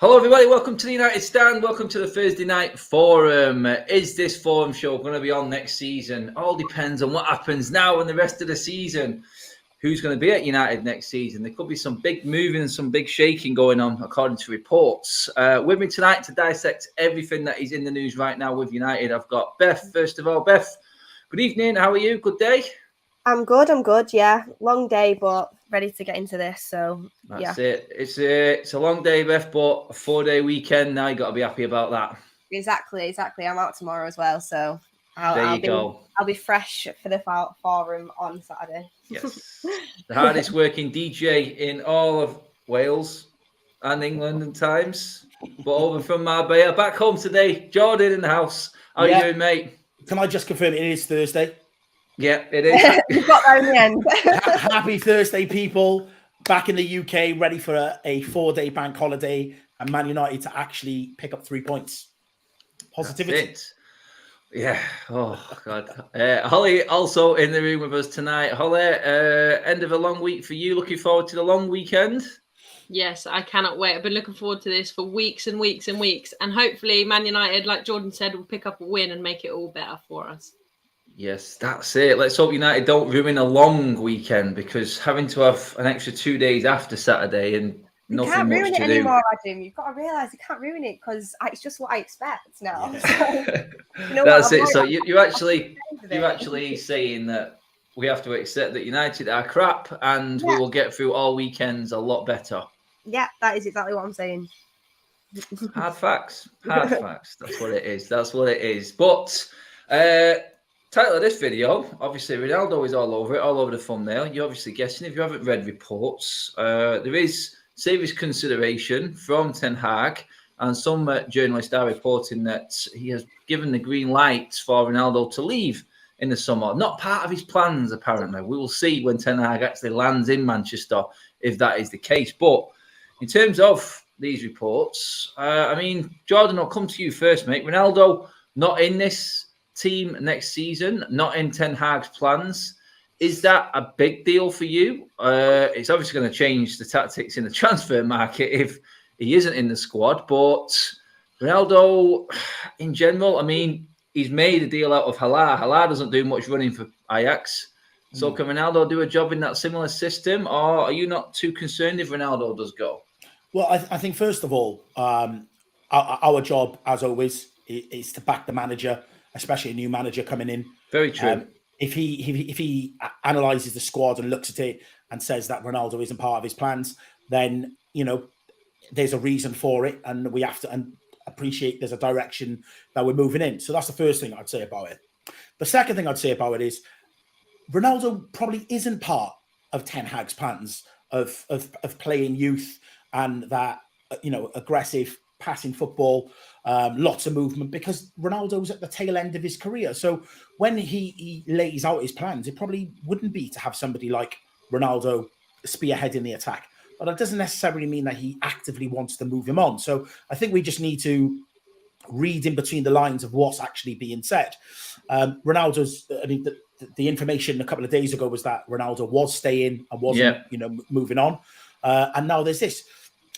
Hello everybody, welcome to the United Stand, welcome to the Thursday Night Forum. Is this forum show going to be on next season? All depends on what happens now and the rest of the season. Who's going to be at United next season? There could be some big moving and some big shaking going on, according to reports. With me tonight to dissect everything that is in the news right now with United, I've got Beth. First of all, Beth, good evening, how are you? Good day? I'm good, yeah. Long day, but ready to get into this, so That's it. It's a long day, Beth, but a 4-day weekend. Now you got to be happy about that. Exactly. I'm out tomorrow as well, so I'll be fresh for the forum on Saturday. Yes, the hardest working DJ in all of Wales and England at times, but over from Marbella. Back home today, Jordan in the house. How are you doing, mate? Can I just confirm it is Thursday? Yeah, it is. We got there in the end. Happy Thursday, people. Back in the UK, ready for a 4-day bank holiday, and Man United to actually pick up 3 points. Positivity. Yeah. Oh, God. Holly also in the room with us tonight. Holly, end of a long week for you. Looking forward to the long weekend? Yes, I cannot wait. I've been looking forward to this for weeks and weeks and weeks. And hopefully Man United, like Jordan said, will pick up a win and make it all better for us. Yes, that's it. Let's hope United don't ruin a long weekend, because having to have an extra 2 days after Saturday and nothing can't much ruin to it do. anymore, Adam. You've got to realise you can't ruin it because it's just what I expect now. Yeah. So, That's it. So you're actually saying that we have to accept that United are crap, and we will get through all weekends a lot better. Yeah, that is exactly what I'm saying. Hard facts. That's what it is. But title of this video, obviously Ronaldo is all over it, all over the thumbnail. You're obviously guessing if you haven't read reports. There is serious consideration from Ten Hag, and some journalists are reporting that he has given the green light for Ronaldo to leave in the summer. Not part of his plans, apparently. We will see when Ten Hag actually lands in Manchester if that is the case. But in terms of these reports, Jordan, I'll come to you first, mate. Ronaldo not in this team next season, not in Ten Hag's plans. Is that a big deal for you? It's obviously going to change the tactics in the transfer market if he isn't in the squad. But Ronaldo, in general, he's made a deal out of Hala. Hala doesn't do much running for Ajax. So can Ronaldo do a job in that similar system, or are you not too concerned if Ronaldo does go? Well, I think, first of all, our job, as always, is to back the manager, especially a new manager coming in. Very true. If he analyzes the squad and looks at it and says that Ronaldo isn't part of his plans, then there's a reason for it, and we have to appreciate there's a direction that we're moving in. So that's the first thing I'd say about it. The second thing I'd say about it is Ronaldo probably isn't part of Ten Hag's plans of playing youth and that aggressive passing football, lots of movement, because Ronaldo's at the tail end of his career. So when he lays out his plans, it probably wouldn't be to have somebody like Ronaldo spearheading the attack. But that doesn't necessarily mean that he actively wants to move him on. So I think we just need to read in between the lines of what's actually being said. Ronaldo's, the information a couple of days ago was that Ronaldo was staying and wasn't, moving on. And now there's this.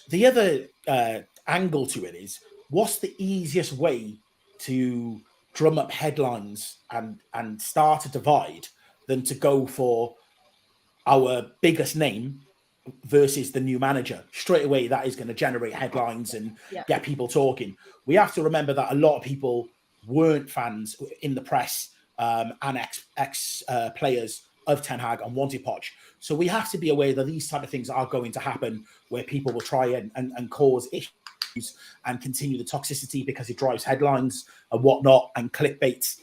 The other angle to it is, what's the easiest way to drum up headlines and start a divide than to go for our biggest name versus the new manager? Straight away, that is going to generate headlines and get people talking. We have to remember that a lot of people weren't fans in the press and ex players of Ten Hag and wanted Poch. So we have to be aware that these type of things are going to happen, where people will try and cause issues and continue the toxicity because it drives headlines and whatnot and clickbait.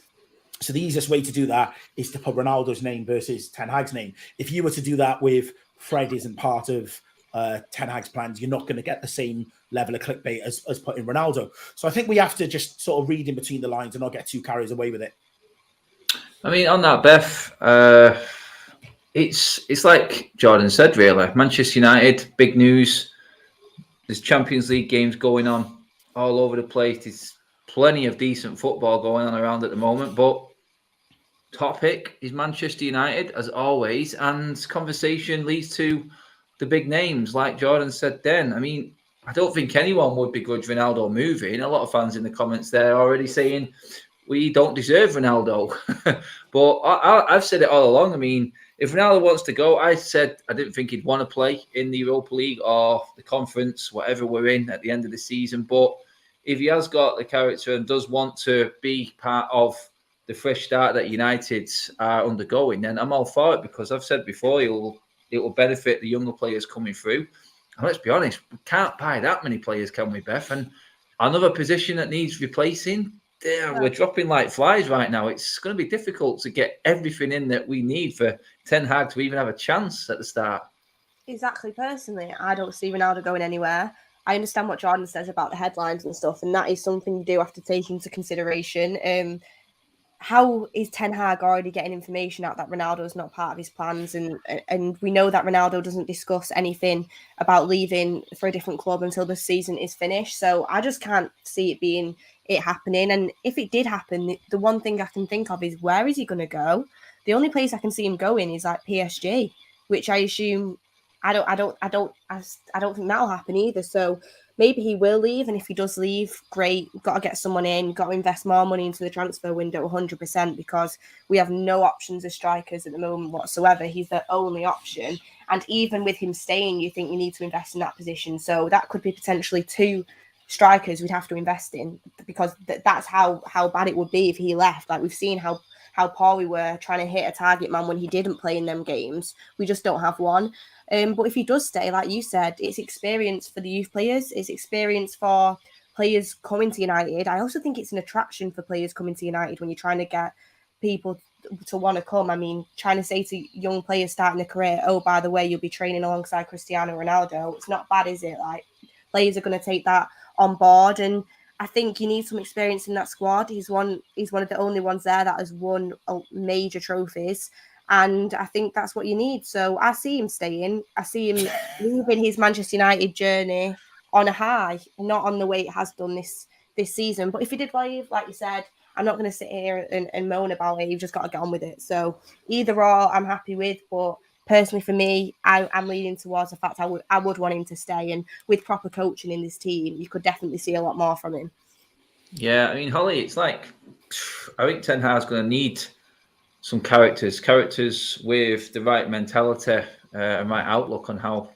So the easiest way to do that is to put Ronaldo's name versus Ten Hag's name. If you were to do that with Fred isn't part of Ten Hag's plans, you're not going to get the same level of clickbait as putting Ronaldo. So I think we have to just sort of read in between the lines and not get too carried away with it. On that, Beth, it's like Jordan said, really. Manchester United, big news. There's Champions League games going on all over the place. There's plenty of decent football going on around at the moment, but top pick is Manchester United, as always, and conversation leads to the big names, like Jordan said then. I don't think anyone would begrudge Ronaldo moving. A lot of fans in the comments there are already saying we don't deserve Ronaldo. But I've said it all along. I mean, if Ronaldo wants to go, I said I didn't think he'd want to play in the Europa League or the conference, whatever we're in at the end of the season. But if he has got the character and does want to be part of the fresh start that United are undergoing, then I'm all for it, because I've said before, it will benefit the younger players coming through. And let's be honest, we can't buy that many players, can we, Beth? And another position that needs replacing, we're dropping like flies right now. It's going to be difficult to get everything in that we need for Ten Hag to even have a chance at the start. Exactly. Personally, I don't see Ronaldo going anywhere. I understand what Jordan says about the headlines and stuff, and that is something you do have to take into consideration. How is Ten Hag already getting information out that Ronaldo is not part of his plans? And we know that Ronaldo doesn't discuss anything about leaving for a different club until the season is finished. So I just can't see it happening. And if it did happen, the one thing I can think of is, where is he going to go? The only place I can see him going is like PSG, which I assume I don't think that'll happen either. So maybe he will leave, and if he does leave, great. Got to get someone in, got to invest more money into the transfer window 100%, because we have no options as strikers at the moment whatsoever. He's the only option. And even with him staying, you think you need to invest in that position. So that could be potentially 2 strikers we'd have to invest in, because that's how bad it would be if he left. Like, we've seen how poor we were trying to hit a target man when he didn't play in them games. We just don't have one. But if he does stay, like you said, it's experience for the youth players. It's experience for players coming to United. I also think it's an attraction for players coming to United when you're trying to get people to want to come. I mean, trying to say to young players starting a career, oh, by the way, you'll be training alongside Cristiano Ronaldo. It's not bad, is it? Like, players are going to take that on board. And I think you need some experience in that squad. He's one of the only ones there that has won major trophies. And I think that's what you need. So I see him staying. I see him leaving his Manchester United journey on a high, not on the way it has done this season. But if he did leave, like you said, I'm not going to sit here and moan about it. You've just got to get on with it. So either or, I'm happy with. But personally, for me, I'm leaning towards the fact I would want him to stay. And with proper coaching in this team, you could definitely see a lot more from him. Yeah, I mean, Holly, it's like, I think Ten Hag's going to need some characters with the right mentality and right outlook on how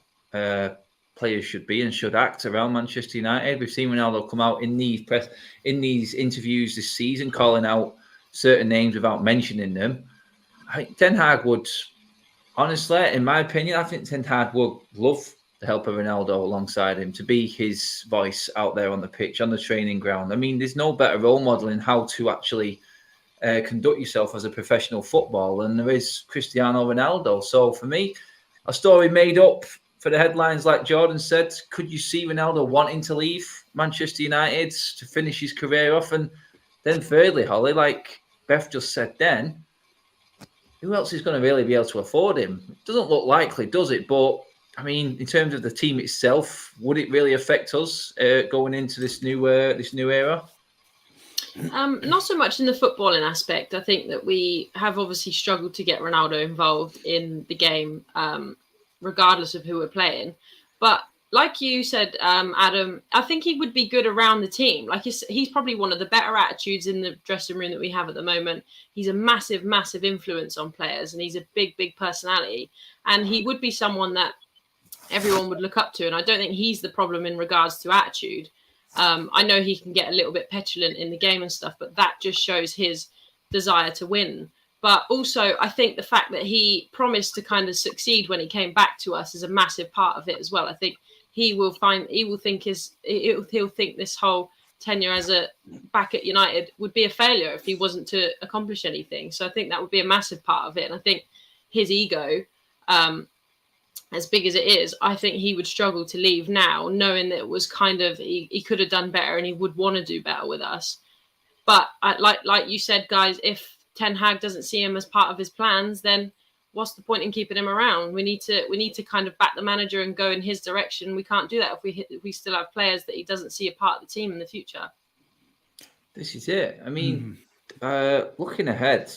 players should be and should act around Manchester United. We've seen Ronaldo come out in these interviews this season, calling out certain names without mentioning them. I think Ten Hag would, honestly, in my opinion, I think Ten Hag would love the help of Ronaldo alongside him, to be his voice out there on the pitch, on the training ground. I mean, there's no better role model in how to actually conduct yourself as a professional footballer than there is Cristiano Ronaldo. So for me, a story made up for the headlines, like Jordan said. Could you see Ronaldo wanting to leave Manchester United to finish his career off? And then thirdly, Holly, like Beth just said then, who else is going to really be able to afford him? It doesn't look likely, does it? But I mean, in terms of the team itself, would it really affect us going into this new era? Not so much in the footballing aspect. I think that we have obviously struggled to get Ronaldo involved in the game, regardless of who we're playing. But like you said, Adam, I think he would be good around the team. Like, he's probably one of the better attitudes in the dressing room that we have at the moment. He's a massive, massive influence on players, and he's a big, big personality. And he would be someone that everyone would look up to. And I don't think he's the problem in regards to attitude. I know he can get a little bit petulant in the game and stuff, but that just shows his desire to win. But also, I think the fact that he promised to kind of succeed when he came back to us is a massive part of it as well. I think he'll think this whole tenure back at United would be a failure if he wasn't to accomplish anything. So I think that would be a massive part of it. And I think his ego, as big as it is, I think he would struggle to leave now, knowing that it was kind of, he could have done better and he would want to do better with us. But like you said, guys, if Ten Hag doesn't see him as part of his plans, then what's the point in keeping him around? We need to kind of back the manager and go in his direction. We can't do that if we still have players that he doesn't see a part of the team in the future. This is it. I mean, looking ahead,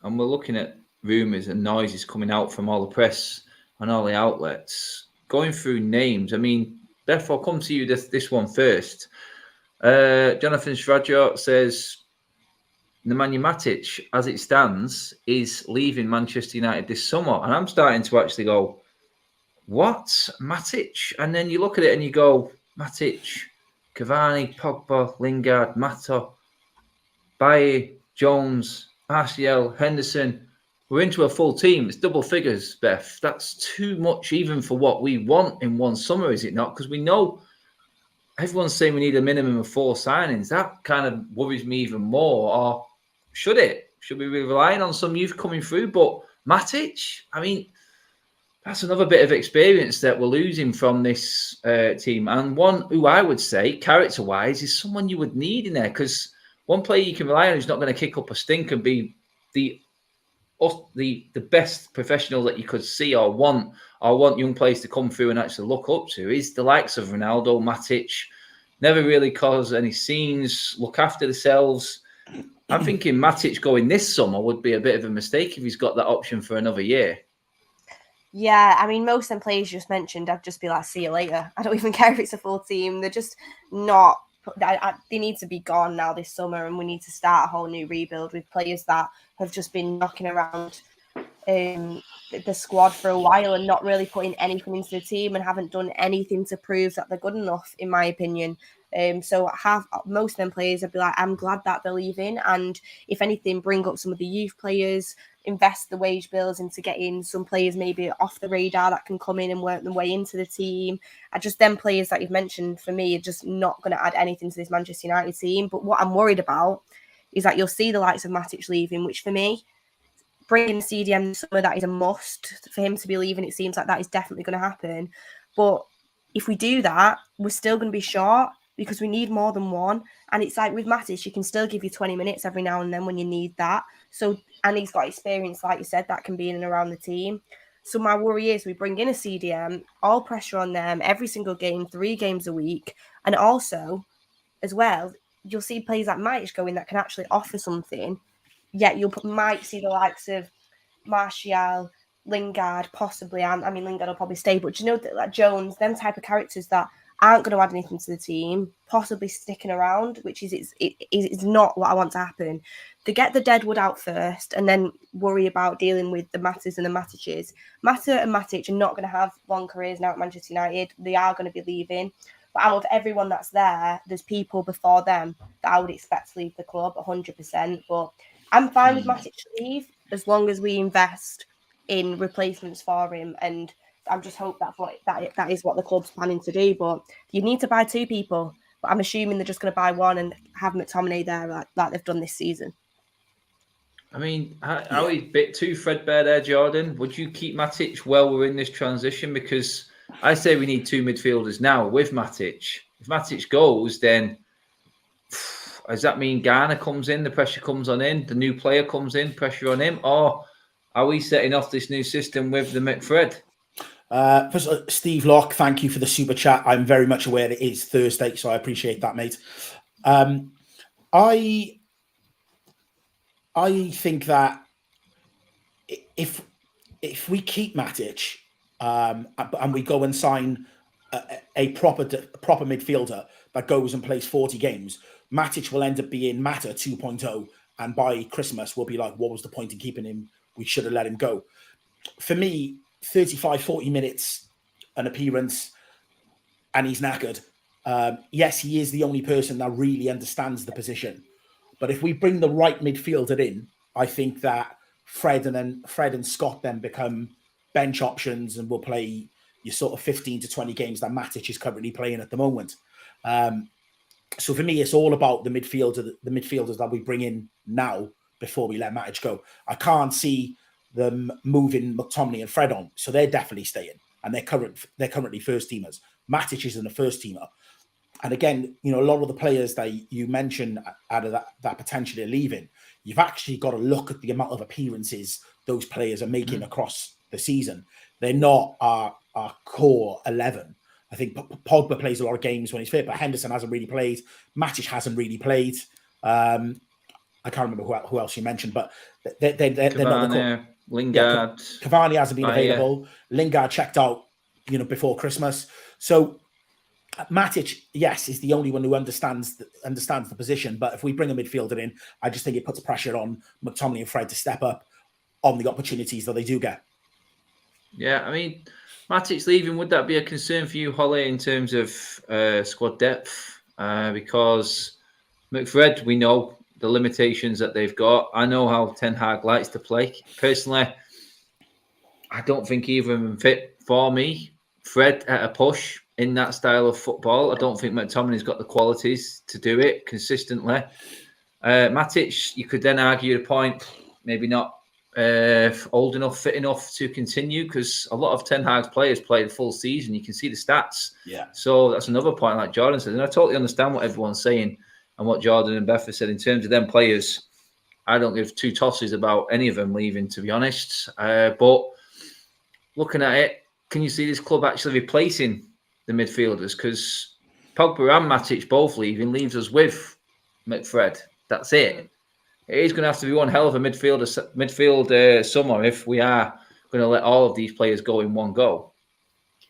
and we're looking at rumours and noises coming out from all the press and all the outlets, going through names. I mean, Beth, I'll come to you this one first. Jonathan Schradjot says, Nemanja Matic, as it stands, is leaving Manchester United this summer. And I'm starting to actually go, what? Matic? And then you look at it and you go, Matic, Cavani, Pogba, Lingard, Mata, Baye, Jones, Martial, Henderson. We're into a full team. It's double figures, Beth. That's too much even for what we want in one summer, is it not? Because we know everyone's saying we need a minimum of 4 signings. That kind of worries me even more. Or should it? Should we be relying on some youth coming through? But Matic, I mean, that's another bit of experience that we're losing from this team. And one who I would say, character-wise, is someone you would need in there. Because one player you can rely on who's not going to kick up a stink and be the best professional that you could see or want young players to come through and actually look up to is the likes of Ronaldo, Matic. Never really cause any scenes, look after themselves. I'm thinking Matic going this summer would be a bit of a mistake if he's got that option for another year. Yeah, I mean, most of them players you just mentioned, I'd just be like, see you later. I don't even care if it's a full team. They're just not... they need to be gone now this summer, and we need to start a whole new rebuild with players that have just been knocking around the squad for a while and not really putting anything into the team and haven't done anything to prove that they're good enough, in my opinion. So most of them players, I'd be like, I'm glad that they're leaving, and if anything, bring up some of the youth players, invest the wage bills into getting some players maybe off the radar that can come in and work their way into the team. And just them players that you've mentioned, for me, are just not going to add anything to this Manchester United team. But what I'm worried about is that you'll see the likes of Matic leaving, which for me, bringing CDM this summer, that is a must. For him to be leaving, it seems like that is definitely going to happen. But if we do that, we're still going to be short because we need more than one. And it's like with Matic, you can still give you 20 minutes every now and then when you need that. So, and he's got experience, like you said, that can be in and around the team. So my worry is we bring in a CDM, all pressure on them every single game, 3 games a week. And also, as well, you'll see players like Matic go in that can actually offer something. Yet you might see the likes of Martial, Lingard, possibly. I mean, Lingard will probably stay, but you know that like Jones, them type of characters that aren't going to add anything to the team, possibly sticking around, which is not what I want to happen. To get the deadwood out first and then worry about dealing with the Matters and the Matiches. Mata and Matic are not going to have long careers now at Manchester United. They are going to be leaving. But out of everyone that's there, there's people before them that I would expect to leave the club 100%. But I'm fine with Matic to leave as long as we invest in replacements for him, and I just hope that is what the club's planning to do. But you need to buy 2 people, but I'm assuming they're just going to buy one and have McTominay there like they've done this season. I mean, are we a bit too threadbare there, Jordan? Would you keep Matic while we're in this transition? Because I say we need 2 midfielders now with Matic. If Matic goes, then does that mean Garner comes in, the pressure comes on him, the new player comes in, pressure on him? Or are we setting off this new system with the McFred? First, Steve Locke, thank you for the super chat. I'm very much aware it is Thursday, so I appreciate that, mate. I think that if we keep Matic and we go and sign a proper midfielder that goes and plays 40 games, Matic will end up being Mata 2.0, and by Christmas we'll be like, what was the point in keeping him? We should have let him go. For me, 35, 40 minutes an appearance and he's knackered. Yes, he is the only person that really understands the position. But if we bring the right midfielder in, I think that Fred and Scott then become bench options and will play your sort of 15 to 20 games that Matic is currently playing at the moment. So for me, it's all about the midfielders that we bring in now before we let Matic go. I can't see them moving McTominay and Fred on, so they're definitely staying, and they're currently first teamers. Matic isn't a first teamer, and again, you know, a lot of the players that you mentioned out of that potentially are leaving. You've actually got to look at the amount of appearances those players are making across the season. They're not our core 11. I think Pogba plays a lot of games when he's fit, but Henderson hasn't really played. Matic hasn't really played. I can't remember who else you mentioned, but they're not the core. Lingard. Yeah, Cavani hasn't been available. Lingard checked out, before Christmas. So Matic, yes, is the only one who understands the position. But if we bring a midfielder in, I just think it puts pressure on McTominay and Fred to step up on the opportunities that they do get. Yeah, I mean, Matic's leaving. Would that be a concern for you, Holly, in terms of squad depth? Because McFred, we know the limitations that they've got. I know how Ten Hag likes to play. Personally, I don't think either of them fit for me. Fred at a push in that style of football. I don't think McTominay's got the qualities to do it consistently. Matic, you could then argue the point, maybe not old enough, fit enough to continue, because a lot of Ten Hag's players play the full season. You can see the stats. Yeah. So that's another point, like Jordan said. And I totally understand what everyone's saying and what Jordan and Beth have said in terms of them players. I don't give two tosses about any of them leaving, to be honest. But looking at it, can you see this club actually replacing the midfielders? Because Pogba and Matic both leaving leaves us with McFred. That's it. It is going to have to be one hell of a midfield summer if we are going to let all of these players go in one go.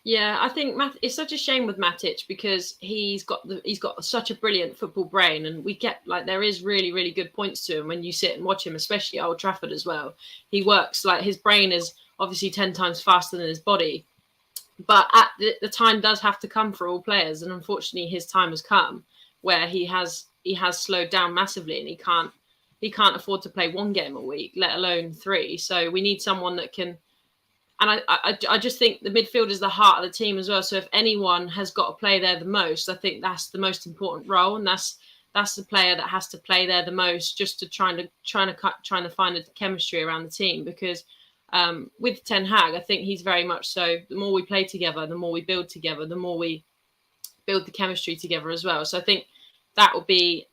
Yeah, I think it's such a shame with Matic because he's got such a brilliant football brain, and we get there is really, really good points to him when you sit and watch him, especially at Old Trafford as well. He works his brain is obviously 10 times faster than his body, but the time does have to come for all players, and unfortunately his time has come where he has slowed down massively, and he can't afford to play one game a week, let alone 3. So we need someone that can. And I just think the midfield is the heart of the team as well. So if anyone has got to play there the most, I think that's the most important role, and that's the player that has to play there the most, just to trying to find a chemistry around the team. Because with Ten Hag, I think he's very much so. The more we play together, the more we build together, the more we build the chemistry together as well. So I think that will be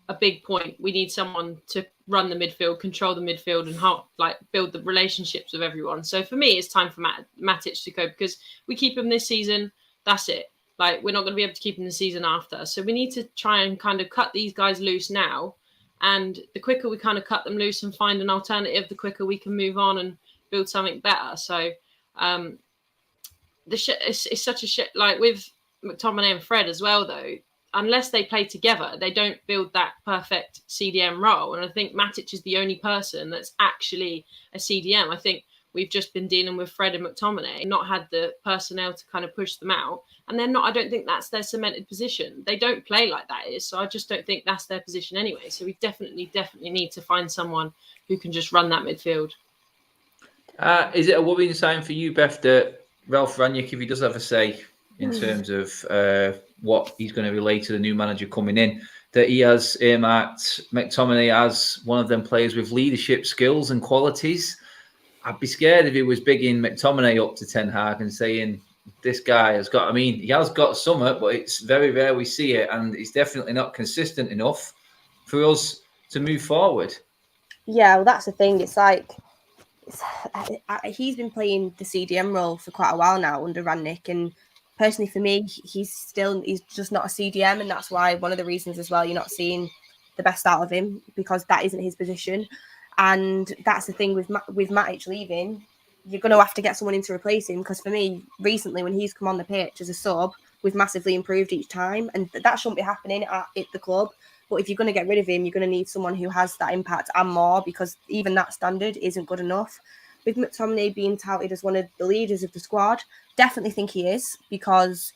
a big point. We need someone to run the midfield, control the midfield, and build the relationships with everyone. So for me, it's time for Matic to go, because we keep him this season. That's it. We're not going to be able to keep him the season after. So we need to try and kind of cut these guys loose now. And the quicker we kind of cut them loose and find an alternative, the quicker we can move on and build something better. So it's such a shit. With McTominay and Fred as well, though, unless they play together, they don't build that perfect CDM role. And I think Matic is the only person that's actually a CDM. I think we've just been dealing with Fred and McTominay, not had the personnel to kind of push them out. And they're not, I don't think that's their cemented position. They don't play like that is. So I just don't think that's their position anyway. So we definitely need to find someone who can just run that midfield. Is it a worrying sign for you, Beth, that Ralph Rangnick, if he does have a say in terms of what he's going to relay to the new manager coming in, that he has earmarked McTominay as one of them players with leadership skills and qualities? I'd be scared if he was bigging McTominay up to Ten Hag and saying, this guy has got, he has got something, but it's very rare we see it, and it's definitely not consistent enough for us to move forward. Yeah, well, that's the thing. He's been playing the CDM role for quite a while now under Rangnick, and personally for me, he's just not a CDM, and that's why one of the reasons as well you're not seeing the best out of him, because that isn't his position. And that's the thing with Matic leaving, you're going to have to get someone in to replace him, because for me, recently when he's come on the pitch as a sub, we've massively improved each time, and that shouldn't be happening at the club. But if you're going to get rid of him, you're going to need someone who has that impact and more, because even that standard isn't good enough. With McTominay being touted as one of the leaders of the squad, definitely think he is, because,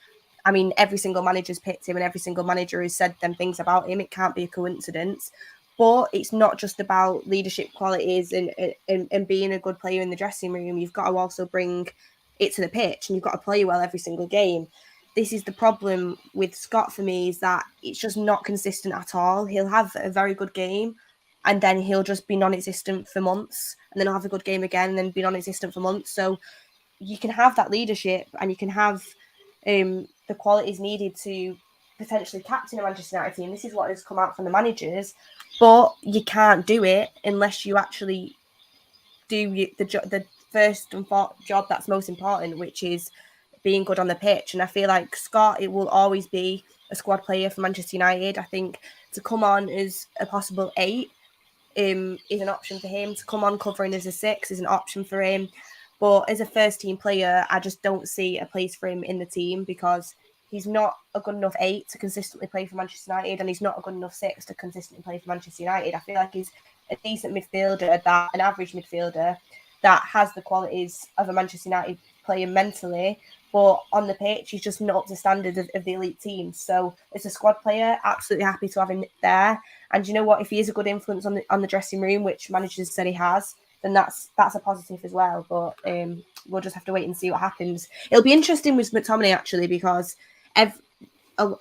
every single manager's picked him and every single manager has said them things about him. It can't be a coincidence. But it's not just about leadership qualities and being a good player in the dressing room. You've got to also bring it to the pitch, and you've got to play well every single game. This is the problem with Scott for me, is that it's just not consistent at all. He'll have a very good game, and then he'll just be non-existent for months, and then he'll have a good game again and then be non-existent for months. So you can have that leadership, and you can have the qualities needed to potentially captain a Manchester United team. This is what has come out from the managers, but you can't do it unless you actually do the first job that's most important, which is being good on the pitch. And I feel like Scott, it will always be a squad player for Manchester United. I think to come on as a possible 8 is an option for him. To come on covering as a 6 is an option for him. But as a first team player, I just don't see a place for him in the team, because he's not a good enough 8 to consistently play for Manchester United, and he's not a good enough 6 to consistently play for Manchester United. I feel like he's a decent midfielder, an average midfielder that has the qualities of a Manchester United player mentally, but on the pitch, he's just not up to standard of the elite team. So as a squad player, absolutely happy to have him there. And you know what? If he is a good influence on the dressing room, which managers said he has, then that's a positive as well. But we'll just have to wait and see what happens. It'll be interesting with McTominay, actually, because a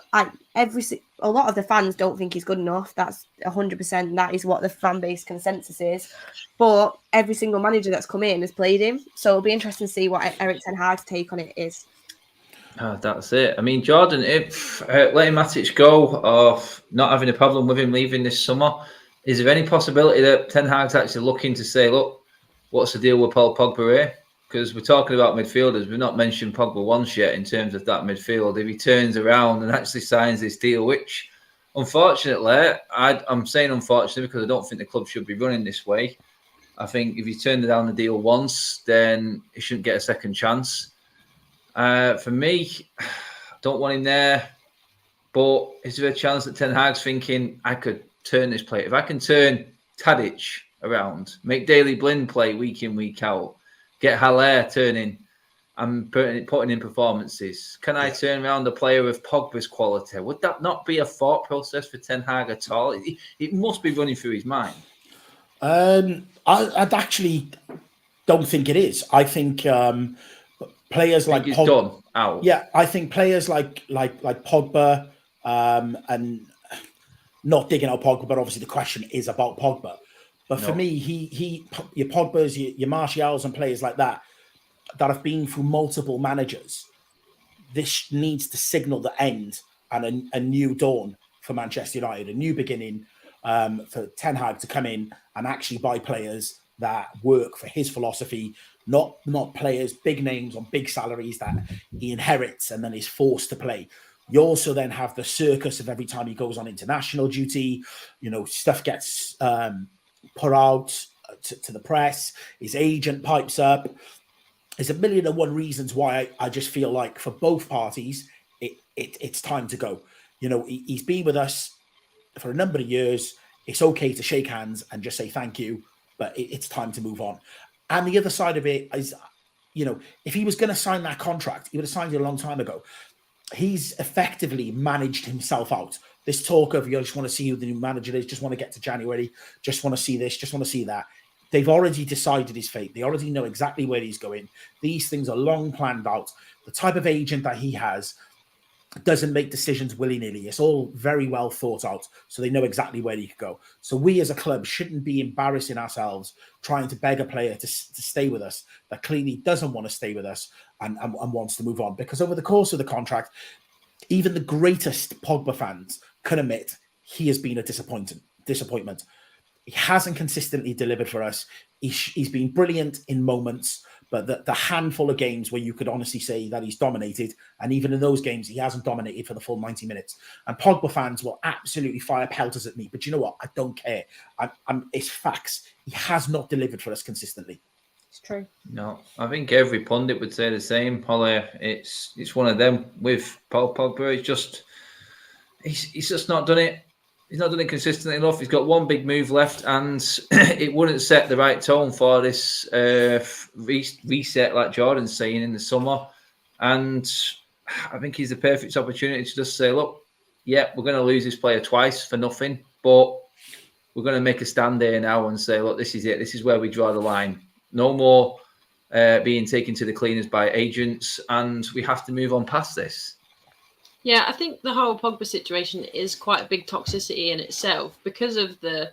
lot of the fans don't think he's good enough. That's 100%. That is what the fan base consensus is. But every single manager that's come in has played him. So it'll be interesting to see what Erik ten Hag's take on it is. Oh, that's it. I mean, Jordan, if letting Matic go or not having a problem with him leaving this summer, is there any possibility that Ten Hag's actually looking to say, look, what's the deal with Paul Pogba here? Because we're talking about midfielders. We've not mentioned Pogba once yet in terms of that midfield. If he turns around and actually signs this deal, which, unfortunately, I'm saying unfortunately because I don't think the club should be running this way. I think if he turned down the deal once, then he shouldn't get a second chance. For me, I don't want him there. But is there a chance that Ten Hag's thinking, I could turn this player? If I can turn Tadic around, make Daley Blind play week in, week out, get Haller turning and putting in performances, can I turn around a player of Pogba's quality? Would that not be a thought process for Ten Hag at all? It must be running through his mind. I actually don't think it is. I think players like Pogba done out. Yeah, I think players like Pogba, and not digging out Pogba, but obviously the question is about Pogba. But for me, your Pogba's, your Martials, and players like that have been through multiple managers. This needs to signal the end and a new dawn for Manchester United, a new beginning for Ten Hag to come in and actually buy players that work for his philosophy, not players, big names on big salaries that he inherits and then is forced to play. You also then have the circus of every time he goes on international duty, stuff gets put out to the press, his agent pipes up. There's a million and one reasons why I just feel like for both parties, it's time to go. He's been with us for a number of years. It's okay to shake hands and just say thank you, but it's time to move on. And the other side of it is, if he was going to sign that contract, he would have signed it a long time ago. He's effectively managed himself out. This talk of, just want to see who the new manager is, just want to get to January, just want to see this, just want to see that. They've already decided his fate. They already know exactly where he's going. These things are long planned out. The type of agent that he has doesn't make decisions willy-nilly. It's all very well thought out, so they know exactly where he could go. So we as a club shouldn't be embarrassing ourselves trying to beg a player to stay with us that clearly doesn't want to stay with us and wants to move on. Because over the course of the contract, even the greatest Pogba fans can admit he has been a disappointment. He hasn't consistently delivered for us. He's been brilliant in moments, but the handful of games where you could honestly say that he's dominated, and even in those games, he hasn't dominated for the full 90 minutes. And Pogba fans will absolutely fire pelters at me, but you know what? I don't care. It's facts. He has not delivered for us consistently. It's true. No, I think every pundit would say the same, Polly. It's one of them with Paul Pogba. He's just not done it. He's not done it consistently enough. He's got one big move left, and it wouldn't set the right tone for this reset, like Jordan's saying, in the summer. And I think he's the perfect opportunity to just say, look, yeah, we're going to lose this player twice for nothing, but we're going to make a stand there now and say, look, this is it. This is where we draw the line. No more being taken to the cleaners by agents, and we have to move on past this. Yeah, I think the whole Pogba situation is quite a big toxicity in itself because of the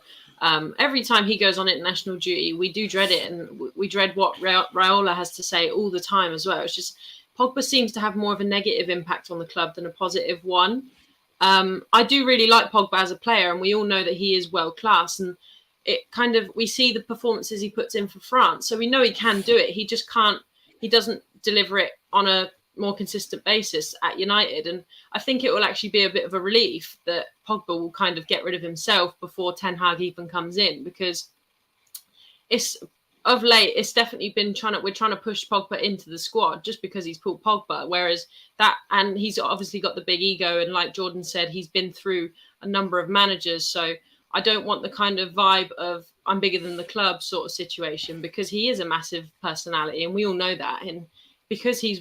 every time he goes on international duty, we do dread it, and we dread what Raiola has to say all the time as well. It's just Pogba seems to have more of a negative impact on the club than a positive one. I do really like Pogba as a player, and we all know that he is world class, and we see the performances he puts in for France, so we know he can do it. He just can't. He doesn't deliver it on a more consistent basis at United, and I think it will actually be a bit of a relief that Pogba will kind of get rid of himself before Ten Hag even comes in, because it's of late, it's definitely been we're trying to push Pogba into the squad just because he's Paul Pogba. Whereas and he's obviously got the big ego. And like Jordan said, he's been through a number of managers. So I don't want the kind of vibe of I'm bigger than the club sort of situation, because he is a massive personality and we all know that. And because he's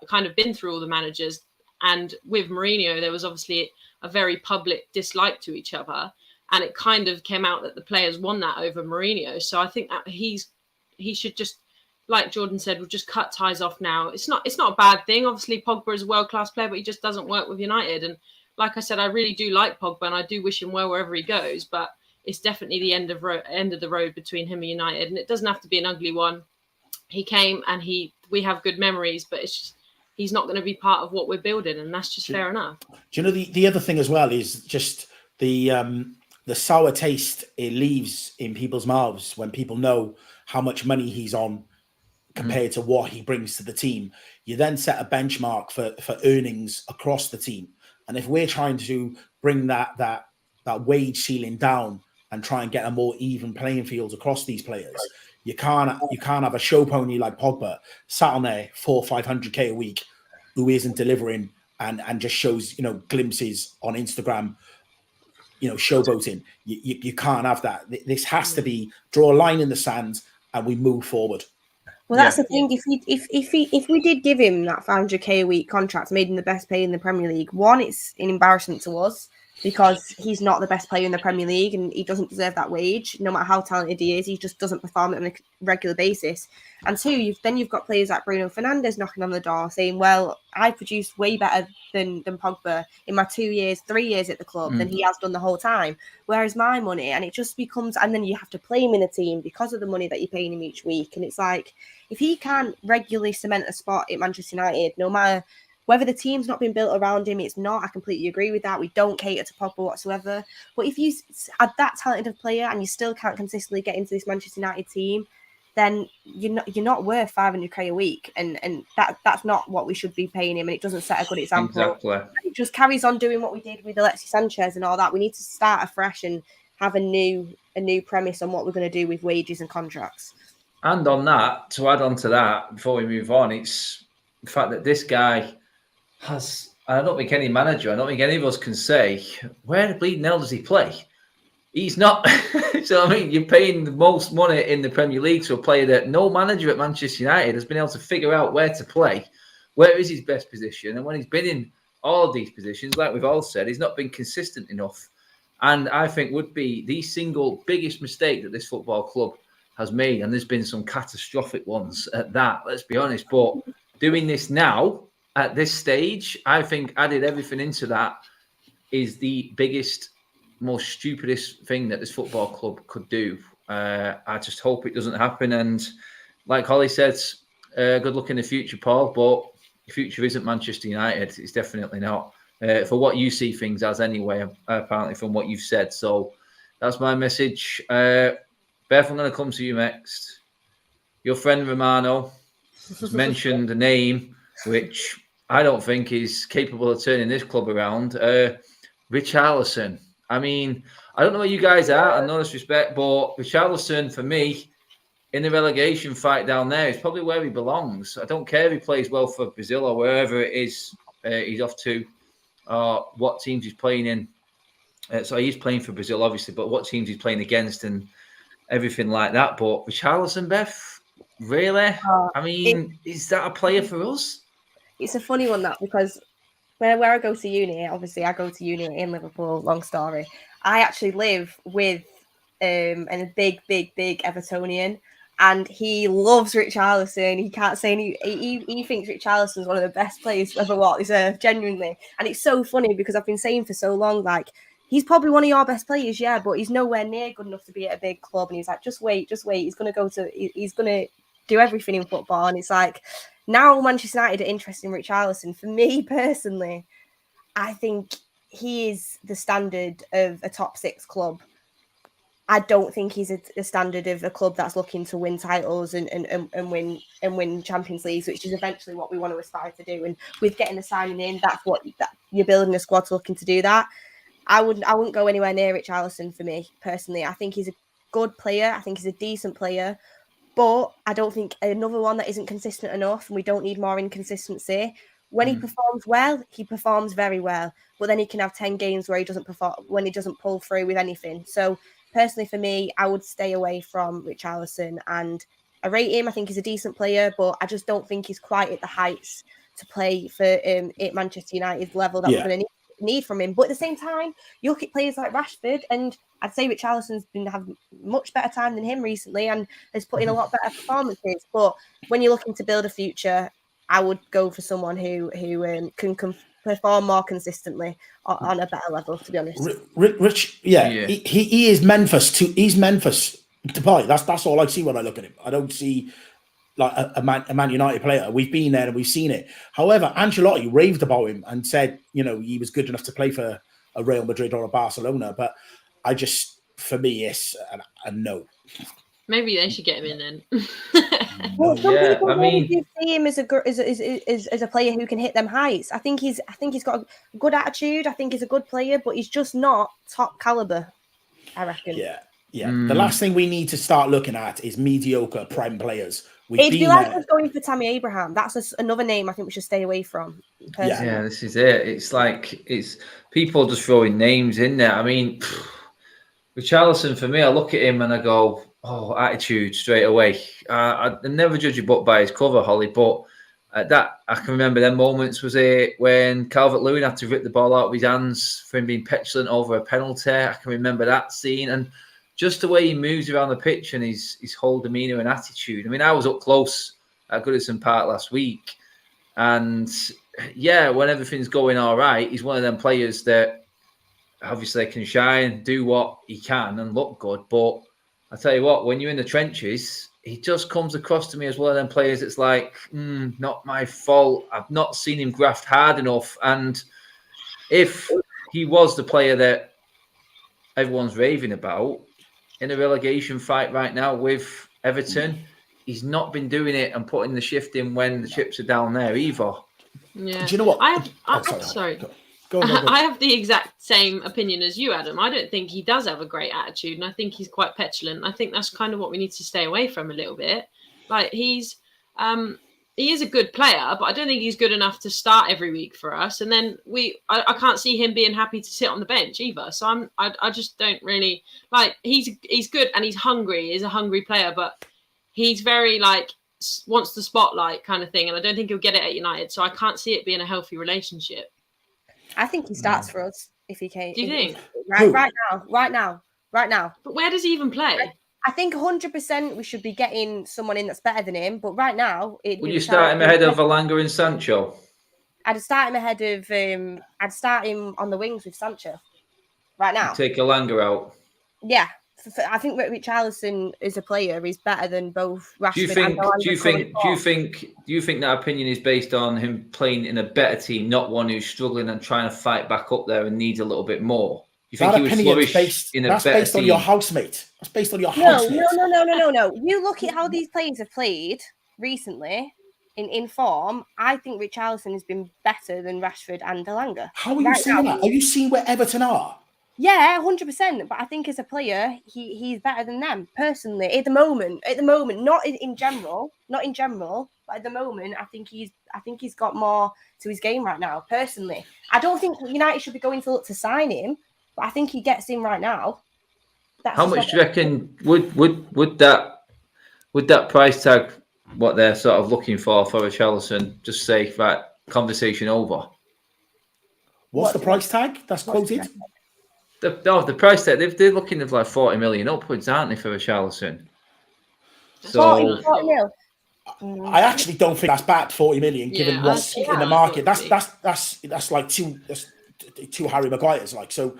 kind of been through all the managers, and with Mourinho, there was obviously a very public dislike to each other. And it kind of came out that the players won that over Mourinho. So I think that he should just, like Jordan said, we'll just cut ties off now. It's not a bad thing. Obviously, Pogba is a world-class player, but he just doesn't work with United. And like I said, I really do like Pogba and I do wish him well wherever he goes. But it's definitely the end of the road between him and United. And it doesn't have to be an ugly one. He came and we have good memories, but it's just, he's not going to be part of what we're building. And that's just fair enough. Do you know, the other thing as well is just the sour taste it leaves in people's mouths when people know how much money he's on compared to what he brings to the team. You then set a benchmark for earnings across the team. And if we're trying to bring that wage ceiling down and try and get a more even playing field across these players, you can't have a show pony like Pogba sat on there 400-500K a week who isn't delivering and just shows, glimpses on Instagram, showboating. You can't have that. This has to be draw a line in the sand and we move forward. Well, that's the thing. If we did give him that 500K a week contract, made him the best player in the Premier League, one, it's an embarrassment to us because he's not the best player in the Premier League and he doesn't deserve that wage. No matter how talented he is, he just doesn't perform it on a regular basis. And two, you've got players like Bruno Fernandes knocking on the door saying, well, I produced way better than Pogba in my 3 years at the club than he has done the whole time. Whereas my money, and it just becomes, and then you have to play him in a team because of the money that you're paying him each week. And it's like, if he can't regularly cement a spot at Manchester United, no matter whether the team's not been built around him, it's not. I completely agree with that. We don't cater to Pogba whatsoever. But if you add that talented a player and you still can't consistently get into this Manchester United team, then you're not worth 500K a week, and that's not what we should be paying him, and it doesn't set a good example. Exactly. It just carries on doing what we did with Alexis Sanchez and all that. We need to start afresh and have a new premise on what we're going to do with wages and contracts. And on that, to add on to that, before we move on, it's the fact that this guy has, I don't think any manager, I don't think any of us can say, where the bleeding hell does he play? He's not. So, I mean, you're paying the most money in the Premier League to a player that no manager at Manchester United has been able to figure out where to play, where is his best position. And when he's been in all of these positions, like we've all said, he's not been consistent enough. And I think would be the single biggest mistake that this football club has made. And there's been some catastrophic ones at that, let's be honest. But doing this now, at this stage, I think added everything into that is the biggest, most stupidest thing that this football club could do. I just hope it doesn't happen. And like Holly says, good luck in the future, Paul. But the future isn't Manchester United. It's definitely not. For what you see things as anyway, apparently from what you've said. So that's my message. Beth, I'm going to come to you next. Your friend Romano has mentioned a name which I don't think is capable of turning this club around. Richarlison. I mean, I don't know where you guys are, and no disrespect, but Richarlison, for me, in the relegation fight down there, is probably where he belongs. I don't care if he plays well for Brazil or wherever it is he's off to, or what teams he's playing in. So he's playing for Brazil, obviously, but what teams he's playing against and everything like that. But Richarlison, Beth, really? I mean, is that a player for us? It's a funny one, that, because where I go to uni, obviously I go to uni in Liverpool, long story. I actually live with a big Evertonian, and he loves Richarlison. He can't say any, he thinks Richarlison's one of the best players to ever walk this earth, genuinely. And it's so funny because I've been saying for so long, like, he's probably one of your best players, yeah, but he's nowhere near good enough to be at a big club. And he's like, just wait. He's going to do everything in football. And it's like, now Manchester United are interested in Richarlison. For me personally, I think he is the standard of a top six club. I don't think he's a standard of a club that's looking to win titles and win Champions Leagues, which is eventually what we want to aspire to do. And with getting the signing in, that's what you're building a squad looking to do that. I wouldn't go anywhere near Richarlison for me personally. I think he's a good player. I think he's a decent player. But I don't think another one that isn't consistent enough, and we don't need more inconsistency. When he performs well, he performs very well. But then he can have 10 games where he doesn't perform, when he doesn't pull through with anything. So personally, for me, I would stay away from Richarlison. And I rate him. I think he's a decent player, but I just don't think he's quite at the heights to play for at Manchester United's level that we're going to need from him. But at the same time, you look at players like Rashford, and I'd say Richarlison's been having much better time than him recently and has put in a lot better performances. But when you're looking to build a future, I would go for someone who can perform more consistently on a better level, to be honest. Rich, he is Memphis. He's Memphis to play. That's all I see when I look at him. I don't see like a Man United player. We've been there and we've seen it. However, Ancelotti raved about him and said, he was good enough to play for a Real Madrid or a Barcelona. But for me, it's a no. Maybe they should get him in then. Well, some people do see him as a player who can hit them heights. I think he's got a good attitude. I think he's a good player, but he's just not top caliber, I reckon. Yeah. The last thing we need to start looking at is mediocre prem players. It'd be like us going for Tammy Abraham. That's another name I think we should stay away from. Personally. Yeah, this is it. It's like people just throwing names in there. I mean, Richarlison, for me, I look at him and I go, oh, attitude straight away. I never judge a book by his cover, Holly, but that I can remember them moments was it when Calvert-Lewin had to rip the ball out of his hands for him being petulant over a penalty. I can remember that scene, and just the way he moves around the pitch and his whole demeanour and attitude. I mean, I was up close at Goodison Park last week, and when everything's going all right, he's one of them players that obviously can shine, do what he can and look good, but I tell you what, when you're in the trenches, he just comes across to me as one of them players that's like, not my fault. I've not seen him graft hard enough. And if he was the player that everyone's raving about in a relegation fight right now with Everton, he's not been doing it and putting the shift in when the chips are down there either. Yeah. Do you know what? Sorry. Go on. I have the exact same opinion as you, Adam. I don't think he does have a great attitude, and I think he's quite petulant. I think that's kind of what we need to stay away from a little bit. Like he is a good player, but I don't think he's good enough to start every week for us. And then I can't see him being happy to sit on the bench either. So I just don't really like. He's good and he's hungry. He's a hungry player, but he's very wants the spotlight kind of thing, and I don't think he'll get it at United. So I can't see it being a healthy relationship. I think he starts for us if he can. Do you think? Right now. But where does he even play? I think 100% we should be getting someone in that's better than him. But right now, would you start him ahead of Elanga and Sancho? I'd start him ahead of. I'd start him on the wings with Sancho. Right now, take Elanga out. Yeah, I think Richarlison is a player. He's better than both Rashford and Elanga. Do you think that opinion is based on him playing in a better team, not one who's struggling and trying to fight back up there and needs a little bit more? You think he would flourish in a better team? That's based on your housemate. That's based on your housemate. No. You look at how these players have played recently in form. I think Richarlison has been better than Rashford and Elanga. How are you seeing that? Are you seeing where Everton are? Yeah, 100%. But I think as a player, he's better than them personally. At the moment, not in general, but at the moment, I think he's got more to his game right now. Personally, I don't think United should be going to look to sign him, but I think he gets in right now. How much do you reckon would that price tag, what they're sort of looking for Richarlison, just say that conversation over? What's the price tag that's quoted? The price tag, they're looking at like 40 million upwards, aren't they, for Richarlison? So 40 mil. I actually don't think that's bad, 40 million, given what's in the market. That's like two Harry Maguires, like. So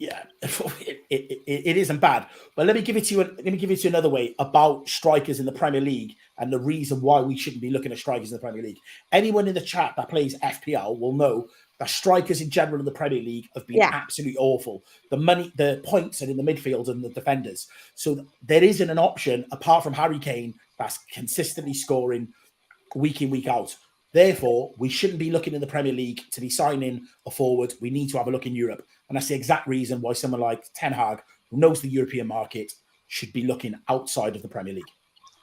yeah, it isn't bad. But let me give it to you another way about strikers in the Premier League and the reason why we shouldn't be looking at strikers in the Premier League. Anyone in the chat that plays FPL will know that strikers in general in the Premier League have been absolutely awful. The points are in the midfield and the defenders. So there isn't an option apart from Harry Kane that's consistently scoring week in, week out. Therefore, we shouldn't be looking in the Premier League to be signing a forward. We need to have a look in Europe. And that's the exact reason why someone like Ten Hag, who knows the European market, should be looking outside of the Premier League.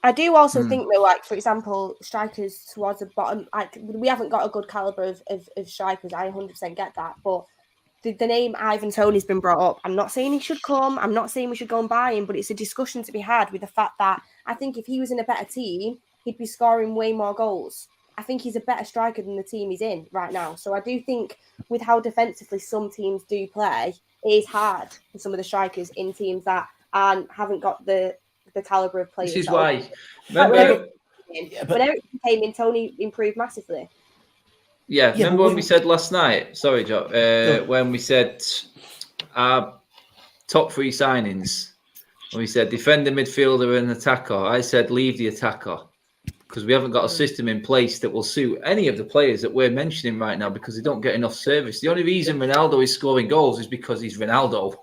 I do also think, though, like, for example, strikers towards the bottom, like, we haven't got a good calibre of strikers. I 100% get that. But the name Ivan Toney's been brought up. I'm not saying he should come. I'm not saying we should go and buy him, but it's a discussion to be had with the fact that I think if he was in a better team, he'd be scoring way more goals. I think he's a better striker than the team he's in right now. So I do think with how defensively some teams do play, it is hard for some of the strikers in teams that haven't got the calibre of players. This is why. When Erik came in, Tony improved massively. Yeah, remember when we said last night? Sorry, Joe. When we said our top 3 signings, when we said defender, midfielder, and attacker, I said leave the attacker because we haven't got a system in place that will suit any of the players that we're mentioning right now because they don't get enough service. The only reason Ronaldo is scoring goals is because he's Ronaldo.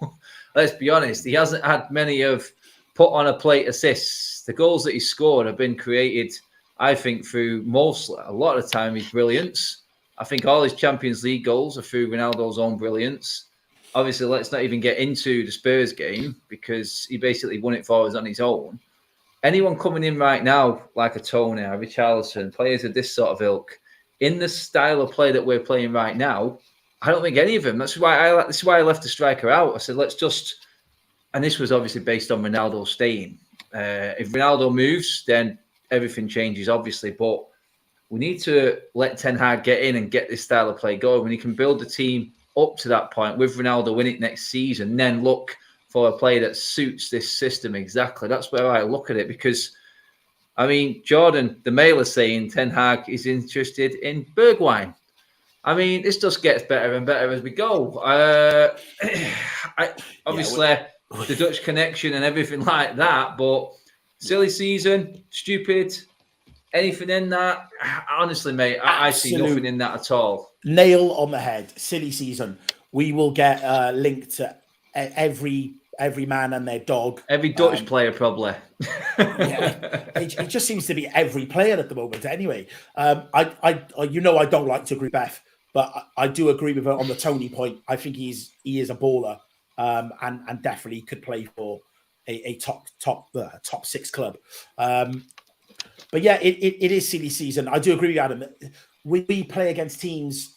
Let's be honest. He hasn't had many of put on a plate assists. The goals that he scored have been created, I think, through a lot of the time, his brilliance. I think all his Champions League goals are through Ronaldo's own brilliance. Obviously, let's not even get into the Spurs game because he basically won it for us on his own. Anyone coming in right now, like a Tony, a Richarlison, players of this sort of ilk, in the style of play that we're playing right now, I don't think any of them. This is why I left the striker out. I said, let's just... And this was obviously based on Ronaldo staying. If Ronaldo moves, then everything changes, obviously. But we need to let Ten Hag get in and get this style of play going. When he can build the team up to that point with Ronaldo in it next season, then look for a player that suits this system exactly. That's where I look at it because, I mean, Jordan, the Mail is saying Ten Hag is interested in Bergwijn. I mean, this just gets better and better as we go. Obviously, the Dutch connection and everything like that, but silly season, stupid, anything in that? Honestly, mate, I see nothing in that at all. Nail on the head. Silly season. We will get linked to every man and their dog. Every Dutch player, probably. It just seems to be every player at the moment. Anyway, I don't like to agree with Beth, but I do agree with her on the Tony point. I think he is a baller, and definitely could play for a top 6 club. But yeah, it is silly season. I do agree with Adam. We play against teams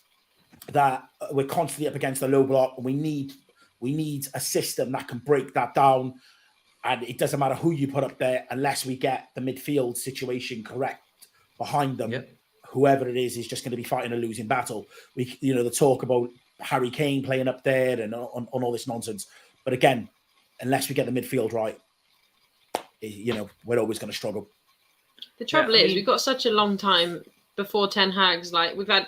that we're constantly up against a low block, and we need a system that can break that down. And it doesn't matter who you put up there unless we get the midfield situation correct behind them. Yep. Whoever it is just going to be fighting a losing battle. The talk about Harry Kane playing up there and on all this nonsense. But again, unless we get the midfield right, we're always going to struggle. The trouble is, we've got such a long time before Ten Hag's. Like, we've had,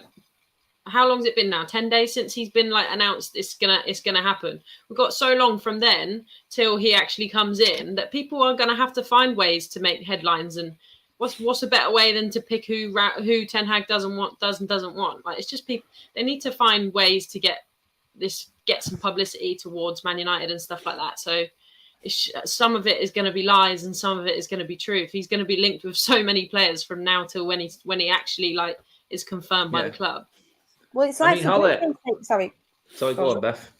how long has it been now? 10 days since he's been announced it's gonna happen. We've got so long from then till he actually comes in that people are gonna have to find ways to make headlines. And what's a better way than to pick who Ten Hag doesn't want. Like, it's just people. They need to find ways to get some publicity towards Man United and stuff like that. So some of it is going to be lies and some of it is going to be true. If he's going to be linked with so many players from now till when he actually is confirmed by the club. Well, it's like sorry, go on, Beth.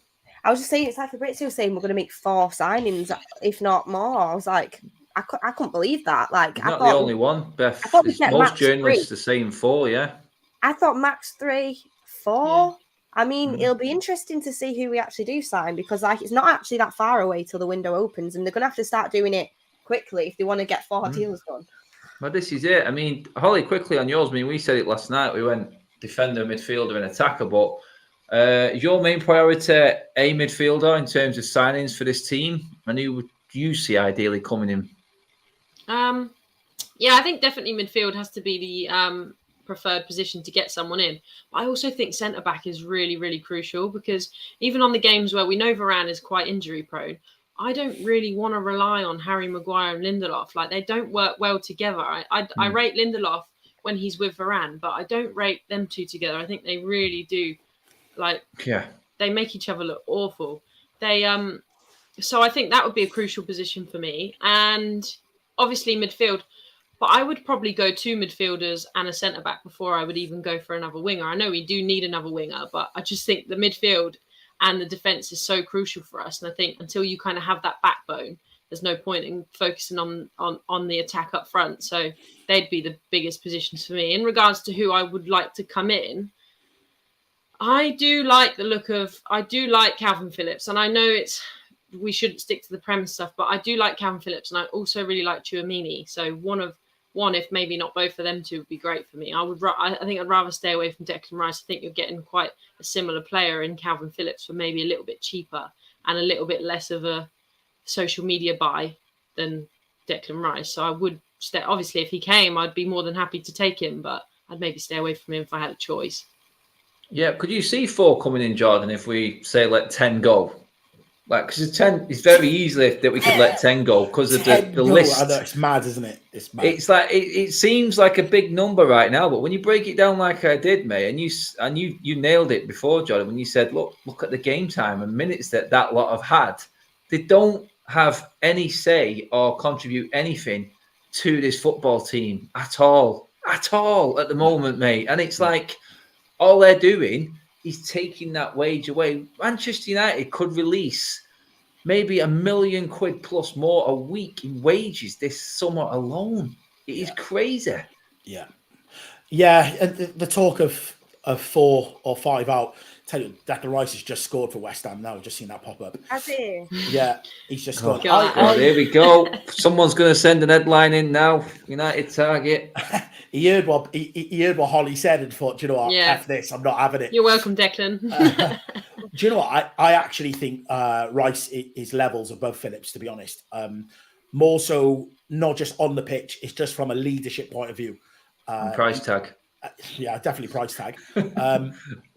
I was just saying, it's like Fabrizio saying we're going to make 4 signings, if not more. I was like, I couldn't believe that. Like, He's not the only one, Beth. Most journalists are saying 4. Yeah, I thought max 3, 4. Yeah. I mean, it'll be interesting to see who we actually do sign because it's not actually that far away till the window opens, and they're going to have to start doing it quickly if they want to get 4 deals done. Well, this is it. I mean, Holly, quickly on yours. I mean, we said it last night. We went defender, midfielder, and attacker. But your main priority, a midfielder in terms of signings for this team, and who would you see ideally coming in? Yeah, I think definitely midfield has to be the preferred position to get someone in. But I also think centre back is really, really crucial because even on the games where we know Varane is quite injury prone, I don't really want to rely on Harry Maguire and Lindelof. Like, they don't work well together. I rate Lindelof when he's with Varane, but I don't rate them two together. I think they really do. They make each other look awful. So I think that would be a crucial position for me. And obviously midfield. But I would probably go 2 midfielders and a centre-back before I would even go for another winger. I know we do need another winger, but I just think the midfield and the defence is so crucial for us. And I think until you kind of have that backbone, there's no point in focusing on the attack up front. So they'd be the biggest positions for me. In regards to who I would like to come in, I do like Calvin Phillips, and I know we shouldn't stick to the Prem stuff, but I do like Calvin Phillips, and I also really like Tchouaméni. So one, if maybe not both of them two, would be great for me. I think I'd rather stay away from Declan Rice. I think you're getting quite a similar player in Calvin Phillips for maybe a little bit cheaper and a little bit less of a social media buy than Declan Rice. So I would stay. Obviously, if he came, I'd be more than happy to take him, but I'd maybe stay away from him if I had a choice. Yeah, could you see 4 coming in, Jordan, if we say let 10 go? Like, because 10 is very easily that we could let 10 go because of the list. I know, it's mad, isn't it? It's mad. It's like it seems like a big number right now, but when you break it down like I did, mate, and you nailed it before, Jordan, when you said, look at the game time and minutes that lot have had, they don't have any say or contribute anything to this football team at all at the moment, mate. And it's like all they're doing is taking that wage away. Manchester United could release maybe £1 million plus more a week in wages this summer alone. It is crazy. Yeah. And the talk of 4 or 5 out. Tell you, Declan Rice has just scored for West Ham now. I've just seen that pop up. Has he? Yeah, he's just scored. There we go. Someone's going to send an headline in now. United target. He heard what Holly said and thought, do you know what? F this, I'm not having it. You're welcome, Declan. Do you know what? I actually think Rice is levels above Phillips, to be honest. More so, not just on the pitch, it's just from a leadership point of view. Price tag. Yeah, definitely price tag.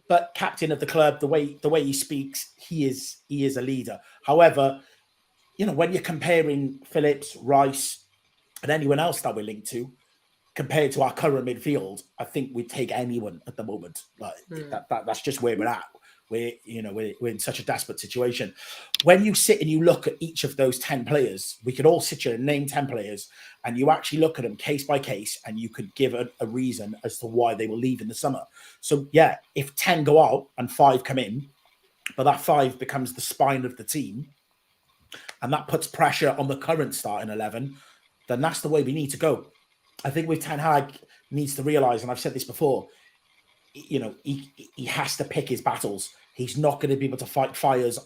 But captain of the club, the way he speaks, he is a leader. However, you know, when you're comparing Phillips, Rice, and anyone else that we're linked to, compared to our current midfield, I think we'd take anyone at the moment. Like that's just where we're at. We're in such a desperate situation. When you sit and you look at each of those 10 players, we could all sit here and name 10 players, and you actually look at them case by case, and you could give a reason as to why they will leave in the summer. So yeah, if 10 go out and 5 come in, but that 5 becomes the spine of the team, and that puts pressure on the current starting 11, then that's the way we need to go. I think with Ten Hag needs to realise, and I've said this before, you know, he has to pick his battles. He's not going to be able to fight fires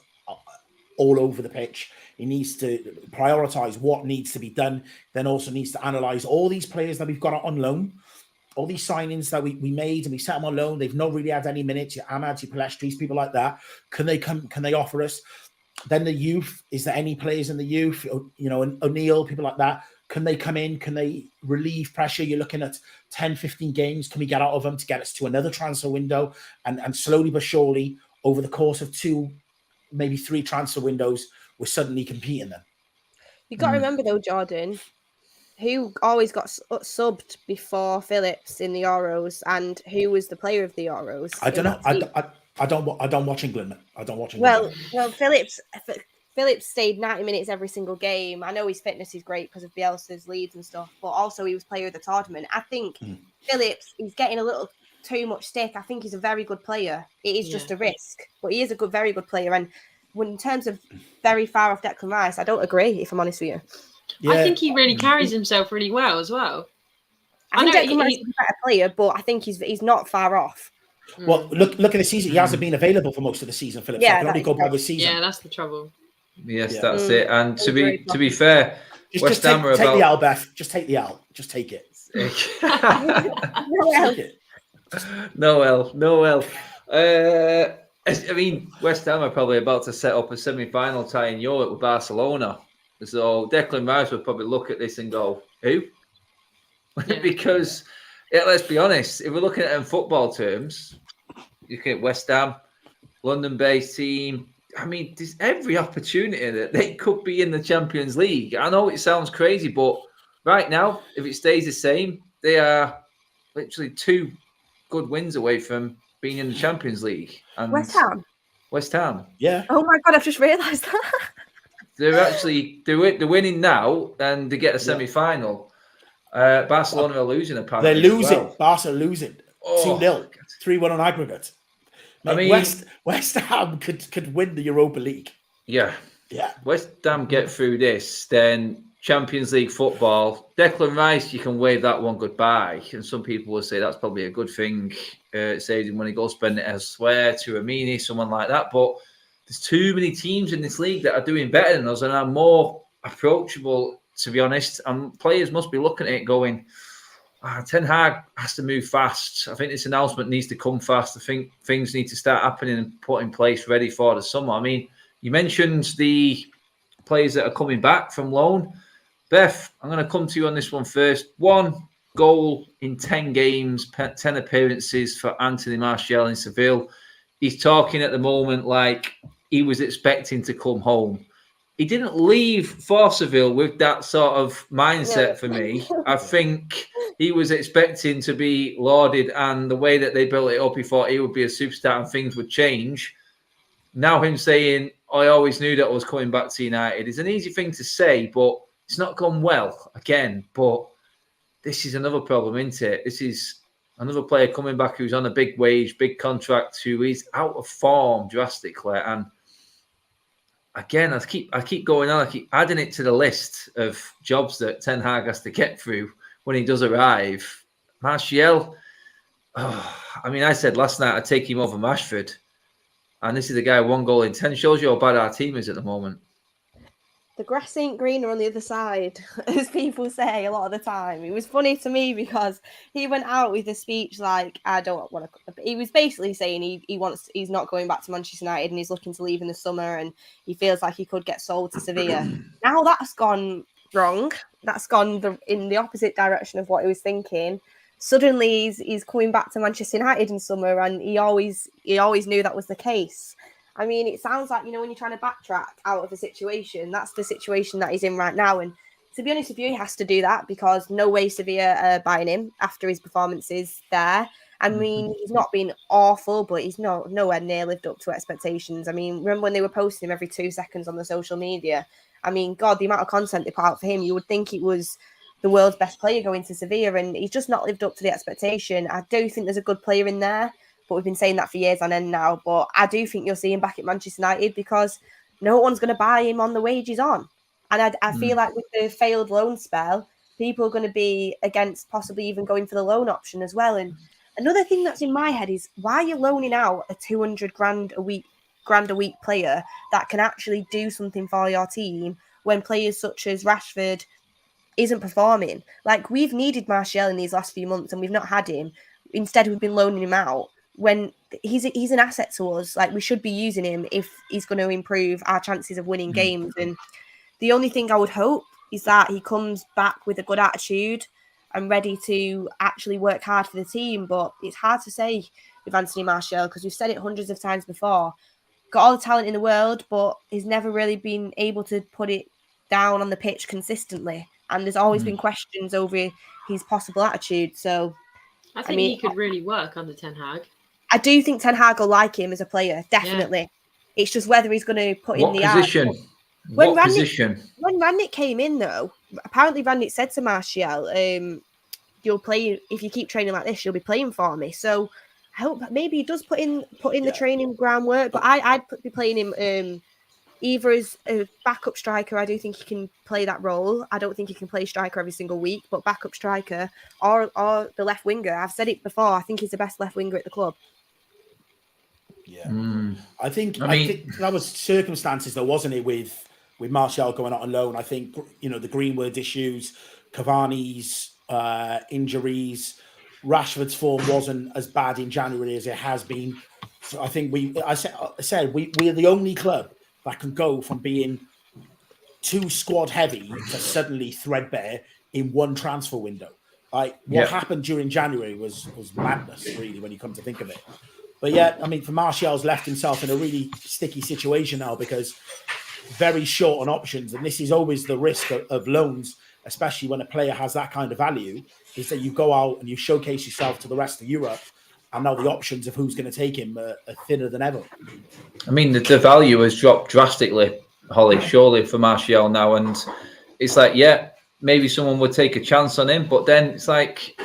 all over the pitch. He needs to prioritise what needs to be done, then also needs to analyse all these players that we've got on loan, all these signings that we made and we set them on loan. They've not really had any minutes. Your Amads, your Palestris, people like that. Can they come? Can they offer us? Then the youth, is there any players in the youth? You know, and O'Neill, people like that. Can they come in? Can they relieve pressure? You're looking at 10, 15 games. Can we get out of them to get us to another transfer window? And slowly but surely, over the course of 2, maybe 3 transfer windows, we're suddenly competing then. You've got to remember, though, Jordan, who always got subbed before Phillips in the Euros, and who was the player of the Euros? I don't know. I don't watch England. I don't watch England. Well, Phillips stayed 90 minutes every single game. I know his fitness is great because of Bielsa's leads and stuff, but also he was player of the tournament. I think Phillips is getting a little too much stick. I think he's a very good player. It is just a risk, but he is a very good player. And when in terms of very far off Declan Rice, I don't agree, if I'm honest with you. Yeah. I think he really carries himself really well as well. I think Declan Rice is a better player, but I think he's not far off. Well, look at the season. He hasn't been available for most of the season, Phillips. Yeah, I can only go by the season. Yeah, that's the trouble. Yes, that's it. And to be fair, just take the L, Beth. Just take the L. Just take it. No L. I mean, West Ham are probably about to set up a semi-final tie in Europe with Barcelona. So Declan Rice would probably look at this and go, who? Yeah. Because, let's be honest, if we're looking at it in football terms, you look at West Ham, London-based team. I mean, there's every opportunity that they could be in the Champions League. I know it sounds crazy, but right now, if it stays the same, they are literally 2 good wins away from being in the Champions League. And West Ham. Yeah. Oh my God, I've just realised that. They're winning now, and they get a semi-final. Barcelona are losing, apparently. They're losing. Barca are losing. 2-0. 3-1 on aggregate. I mean, West Ham could win the Europa League. Yeah. West Ham get through this, then Champions League football. Declan Rice, you can wave that one goodbye. And some people will say that's probably a good thing. It saves him when he goes spend it elsewhere, to Amini, someone like that. But there's too many teams in this league that are doing better than us and are more approachable, to be honest. And players must be looking at it going, Ten Hag has to move fast. I think this announcement needs to come fast. I think things need to start happening and put in place ready for the summer. I mean, you mentioned the players that are coming back from loan. Beth, I'm going to come to you on this one first. 1 goal in 10 games, 10 appearances for Anthony Martial in Seville. He's talking at the moment like he was expecting to come home. He didn't leave for Seville with that sort of mindset for me. I think he was expecting to be lauded, and the way that they built it up, he thought he would be a superstar and things would change. Now him saying, I always knew that I was coming back to United is an easy thing to say, but it's not gone well again. But this is another problem, isn't it? This is another player coming back who's on a big wage, big contract, who is out of form drastically. And again, I keep going on. I keep adding it to the list of jobs that Ten Hag has to get through when he does arrive. Martial, I mean, I said last night I'd take him over Rashford. And this is the guy 1 goal in 10. Shows you how bad our team is at the moment. The grass ain't greener on the other side, as people say a lot of the time. It was funny to me because he went out with a speech like, I don't want to... He was basically saying he's not going back to Manchester United and he's looking to leave in the summer and he feels like he could get sold to Sevilla. Now that's gone wrong. That's gone in the opposite direction of what he was thinking. Suddenly he's coming back to Manchester United in summer and he always knew that was the case. I mean, it sounds like, when you're trying to backtrack out of a situation, that's the situation that he's in right now. And to be honest with you, he has to do that because no way Sevilla are buying him after his performances there. I mean, he's not been awful, but he's nowhere near lived up to expectations. I mean, remember when they were posting him every 2 seconds on the social media? I mean, God, the amount of content they put out for him, you would think it was the world's best player going to Sevilla, and he's just not lived up to the expectation. I do think there's a good player in there, but we've been saying that for years on end now. But I do think you'll see him back at Manchester United because no one's going to buy him on the wages on. And I feel like with the failed loan spell, people are going to be against possibly even going for the loan option as well. And another thing that's in my head is why you're loaning out a 200 grand a week player that can actually do something for your team when players such as Rashford isn't performing. Like, we've needed Martial in these last few months and we've not had him. Instead, we've been loaning him out when he's an asset to us. Like, we should be using him if he's going to improve our chances of winning games. And the only thing I would hope is that he comes back with a good attitude and ready to actually work hard for the team. But it's hard to say with Anthony Martial because we've said it hundreds of times before. Got all the talent in the world, but he's never really been able to put it down on the pitch consistently. And there's always been questions over his possible attitude. So I think he could really work under Ten Hag. I do think Ten Hag will like him as a player, definitely. Yeah. It's just whether he's going to put in the position. What position? When Rangnick came in, though, apparently Rangnick said to Martial, "You'll play if you keep training like this. You'll be playing for me." So I hope maybe he does put in the training groundwork. But I'd be playing him either as a backup striker. I do think he can play that role. I don't think he can play striker every single week, but backup striker or the left winger. I've said it before. I think he's the best left winger at the club. Yeah, I think that was circumstances, though, wasn't it? With Martial going out on loan, I think the Greenwood issues, Cavani's injuries, Rashford's form wasn't as bad in January as it has been. So I think we're the only club that can go from being too squad heavy to suddenly threadbare in one transfer window. Like what happened during January was madness, really, when you come to think of it. But yeah, I mean, for Martial's left himself in a really sticky situation now because very short on options, and this is always the risk of loans, especially when a player has that kind of value, is that you go out and you showcase yourself to the rest of Europe, and now the options of who's going to take him are thinner than ever. I mean, the value has dropped drastically, Holly, surely for Martial now, and it's like, maybe someone would take a chance on him, but then it's like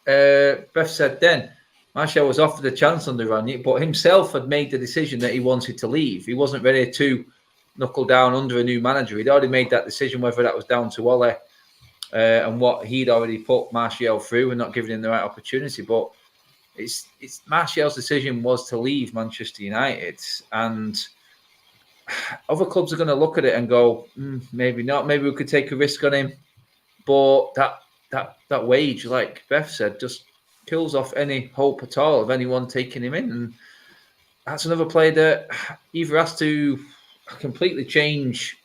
Beth said then, Martial was offered a chance under Rangnick, but himself had made the decision that he wanted to leave. He wasn't ready to knuckle down under a new manager. He'd already made that decision, whether that was down to Ole and what he'd already put Martial through and not giving him the right opportunity. But it's Martial's decision was to leave Manchester United, and other clubs are going to look at it and go, maybe not. Maybe we could take a risk on him. But that wage, like Beth said, just kills off any hope at all of anyone taking him in. And that's another player that either has to completely change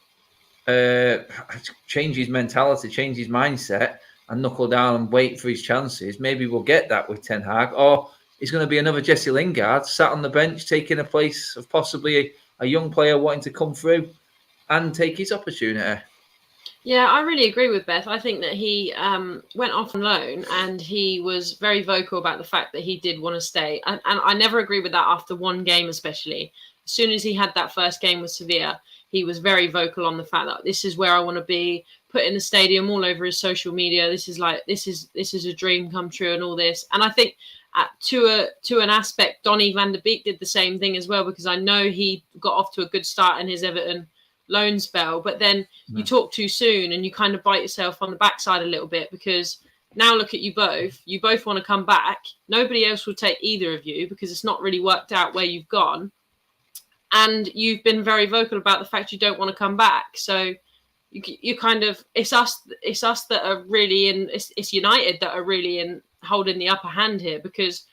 his mentality, change his mindset, and knuckle down and wait for his chances. Maybe we'll get that with Ten Hag, or he's going to be another Jesse Lingard sat on the bench taking a place of possibly a young player wanting to come through and take his opportunity. Yeah, I really agree with Beth. I think that he went off on loan and he was very vocal about the fact that he did want to stay. And I never agree with that after one game, especially. As soon as he had that first game with Sevilla, he was very vocal on the fact that this is where I want to be, put in the stadium all over his social media. This is a dream come true and all this. And I think to an aspect, Donny van der Beek did the same thing as well, because I know he got off to a good start in his Everton loan spell, but then you talk too soon and you kind of bite yourself on the backside a little bit, because now look at you both want to come back. Nobody else will take either of you because it's not really worked out where you've gone, and you've been very vocal about the fact you don't want to come back. So you kind of, it's us that are really in, it's United that are really in holding the upper hand here, because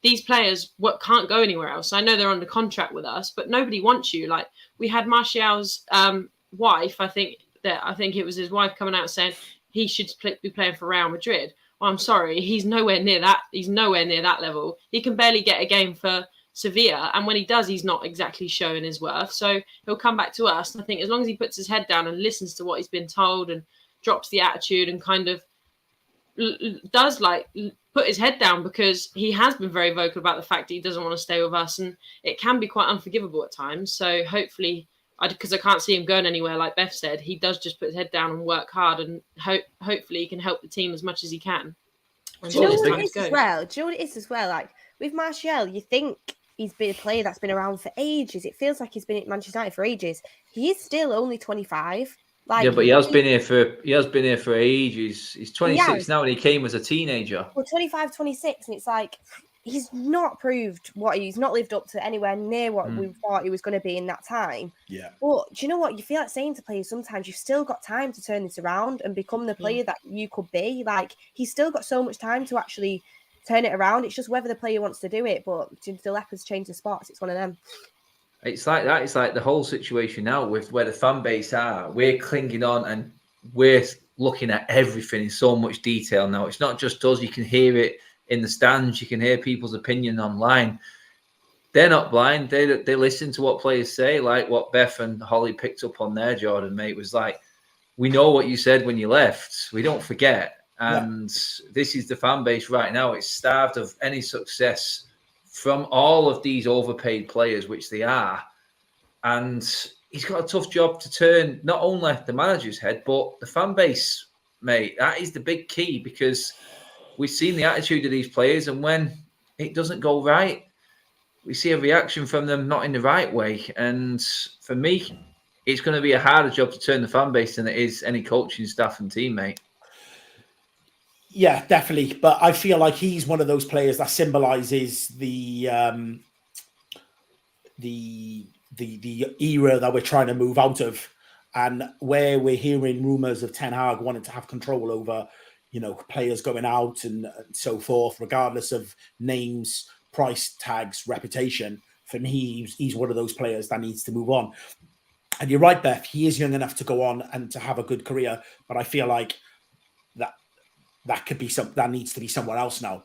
these players can't go anywhere else. I know they're under contract with us, but nobody wants you. Like, we had Martial's wife, I think it was his wife, coming out saying he should be playing for Real Madrid. Well, I'm sorry, he's nowhere near that. He's nowhere near that level. He can barely get a game for Sevilla, and when he does, he's not exactly showing his worth. So he'll come back to us. And I think as long as he puts his head down and listens to what he's been told and drops the attitude and kind of does put his head down, because he has been very vocal about the fact that he doesn't want to stay with us, and it can be quite unforgivable at times. So hopefully, because I can't see him going anywhere, like Beth said, he does just put his head down and work hard, and hopefully he can help the team as much as he can. Do you know what it is as well? Do you know what it is as well? Like with Martial, you think he's been a player that's been around for ages. It feels like he's been at Manchester United for ages. He is still only 25. Yeah, but he has been here for ages. He's 26 now, and he came as a teenager. Well, 25, 26, and it's like he's not proved he's not lived up to anywhere near what we thought he was going to be in that time. Yeah. But do you know what? You feel like saying to players sometimes you've still got time to turn this around and become the player that you could be. Like, he's still got so much time to actually turn it around. It's just whether the player wants to do it. But the Leopards change the spots. It's one of them. It's like that. It's like the whole situation now with where the fan base are. We're clinging on and we're looking at everything in so much detail now. It's not just us. You can hear it in the stands. You can hear people's opinion online. They're not blind. They listen to what players say, like what Beth and Holly picked up on there, Jordan, mate, was like, we know what you said when you left. We don't forget. And this is the fan base right now. It's starved of any success from all of these overpaid players, which they are. And he's got a tough job to turn not only the manager's head, but the fan base, mate. That is the big key, because we've seen the attitude of these players, and when it doesn't go right, we see a reaction from them not in the right way. And for me, it's going to be a harder job to turn the fan base than it is any coaching staff and teammate. Yeah, definitely. But I feel like he's one of those players that symbolises the era that we're trying to move out of, and where we're hearing rumours of Ten Hag wanting to have control over, players going out and so forth, regardless of names, price tags, reputation. For me, he's one of those players that needs to move on. And you're right, Beth. He is young enough to go on and to have a good career, but I feel like that could be that needs to be somewhere else now.